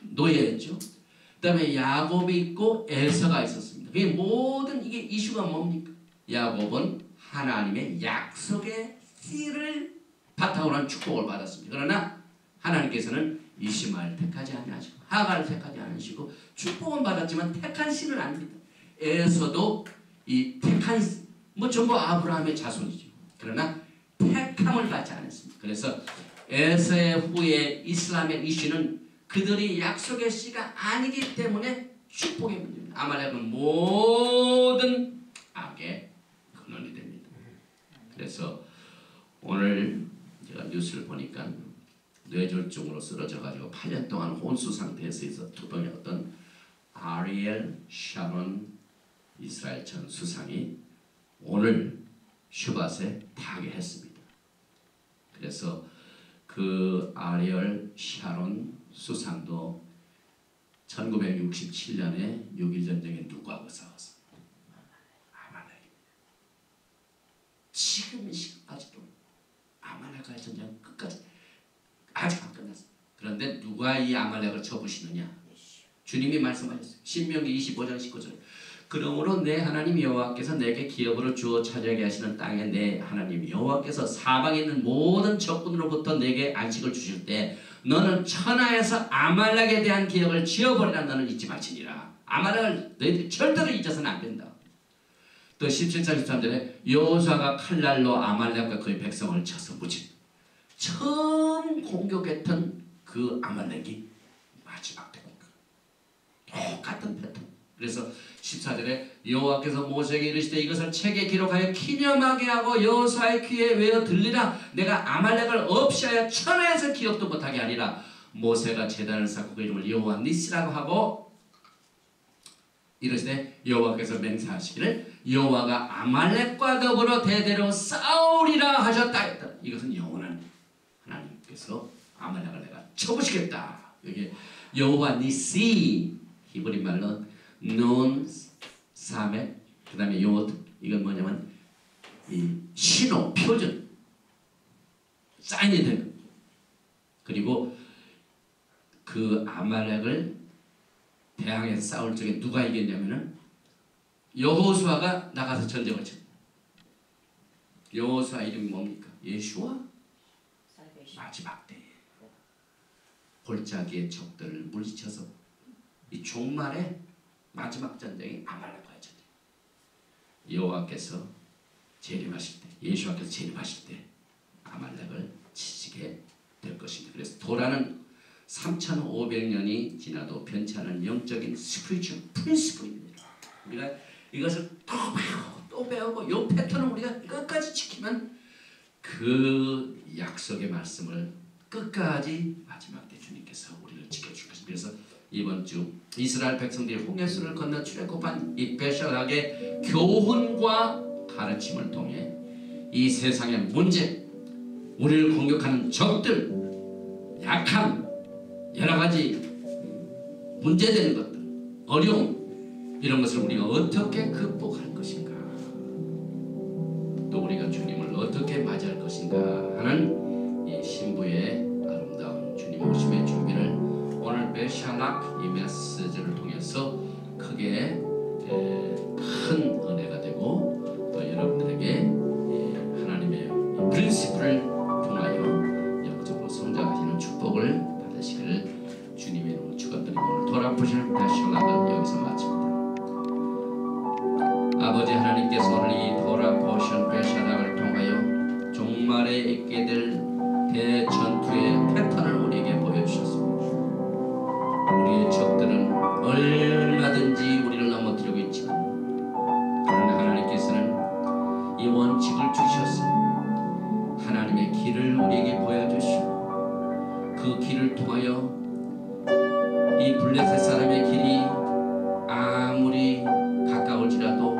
노예였죠. 그 다음에 야곱이 있고 에서가 있었습니다. 그게 모든 이게 이슈가 뭡니까? 야곱은 하나님의 약속의 씨를 바탕으로 한 축복을 받았습니다. 그러나 하나님께서는 이스마엘 택하지 않으시고 하갈을 택하지 않으시고 축복은 받았지만 택한 씨는 아닙니다. 에서도 이 택한 전부 아브라함의 자손이죠. 그러나 택함을 받지 않았습니다. 그래서 에서의 후에 이슬람의 이슈는 그들이 약속의 씨가 아니기 때문에 축복의 문제입니다. 아말렉은 모든 악의 근원이 됩니다. 그래서 오늘 제가 뉴스를 보니까 뇌졸중으로 쓰러져가지고 8년 동안 혼수 상태에서 있었던 어떤 아리엘 샤론 이스라엘 전 수상이 오늘 슈밧에 타계했습니다. 그래서 그 아리엘 샤론 수상도 1967년에 6.1 전쟁에 누구하고 싸웠습니다. 아말렉입니다. 지금 이 시간까지도 아말렉과의 전쟁은 끝까지 아직 안 끝났습니다. 그런데 누가 이 아말렉을 쳐부시느냐? 주님이 말씀하셨어요. 신명기 25장 19절 그러므로 내 하나님 여호와께서 내게 기업으로 주어 차지하게 하시는 땅에 내 하나님 여호와께서 사방에 있는 모든 적군으로부터 내게 안식을 주실 때 너는 천하에서 아말렉에 대한 기억을 지워버리라. 너는 잊지 말지니라. 아말렉을 너희들이 절대로 잊어서는 안 된다. 또 17절 13절에 여호수아가 칼날로 아말렉과 그의 백성을 쳐서 무진. 처음 공격했던 그 아말렉이 마지막 때 공격. 똑같은 패턴. 그래서 14절에 여호와께서 모세에게 이르시되 이것을 책에 기록하여 기념하게 하고 여호수아의 귀에 외어 들리라. 내가 아말렉을 없이 하여 천하에서 기억도 못하게 하리라. 모세가 제단을 쌓고 그 이름을 여호와 니시라고 하고 이르시되 여호와께서 맹세하시기를 여호와가 아말렉과 더불어 대대로 싸우리라 하셨다 했다. 이것은 영원한 하나님께서 아말렉을 내가 쳐부시겠다. 여기 여호와 니시 히브리 말로 논 사메 그 다음에 요드. 이건 뭐냐면 이 신호 표준 사인이 된 것. 그리고 그 아말렉을 대항해서 싸울 적에 누가 이겼냐면은 여호수아가 나가서 전쟁을 쳤다. 여호수아 이름이 뭡니까? 예수와 마지막 때에 골짜기의 적들을 물리쳐서 이 종말의 마지막 전쟁이 아말렉과의 전쟁. 여호와께서 재림하실 때, 예수와께서 재림하실 때 아말렉을 치시게 될 것입니다. 그래서 도라는 3,500년이 지나도 변치 않은 영적인 스피리추얼 프린시플입니다. 우리가 이것을 또 배우고 이 패턴을 우리가 끝까지 지키면 그 약속의 말씀을 끝까지 마지막 때 주님께서 우리를 지켜줄 것입니다. 그래서 이번 주 이스라엘 백성들이 홍해수를 건너 출애굽한 이 베셜락의 교훈과 가르침을 통해 이 세상의 문제, 우리를 공격하는 적들, 약함, 여러 가지 문제되는 것들, 어려움, 이런 것을 우리가 어떻게 극복할 것인가, 또 우리가 주님을 어떻게 맞이할 것인가 하는 이 신부의 아름다운 주님 오심의 준비를 오늘 베샬락 이 메시지를 통해서 크게 큰 은혜가 되고 또 여러분들에게 하나님의 프린시플을 통하여 영적으로 성장하시는 축복을 받으시기를 주님의 이름으로 축원드리고 오늘 돌아보실 베샬락을 여기서 마칩니다. 아버지 하나님께서 오늘 이 돌아보신 베샬락을 통하여 종말에 있게 될 대전투의 패턴을 우리에게 보여주셨습니다. 우리의 적들은 얼마든지 우리를 넘어뜨리고 있지만 그러나 하나님께서는 이 원칙을 주셔서 하나님의 길을 우리에게 보여주시고 그 길을 통하여 이 블레셋 사람의 길이 아무리 가까울지라도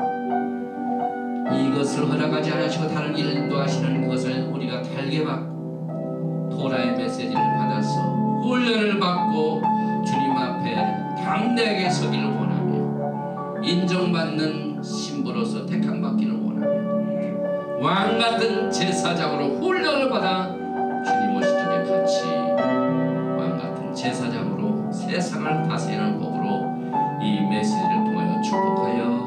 이것을 허락하지 않으시고 다른 길을 인도하시는 것을 우리가 달게 받고 토라의 메시지를 받아서 훈련을 받고 주님 앞에 담대하게 서기를 원하며 인정받는 신부로서 택함받기를 원하며 왕같은 제사장으로 훈련을 받아 주님 오실 적에 같이 왕같은 제사장으로 세상을 다스리는 법으로 이 메시지를 통하여 축복하여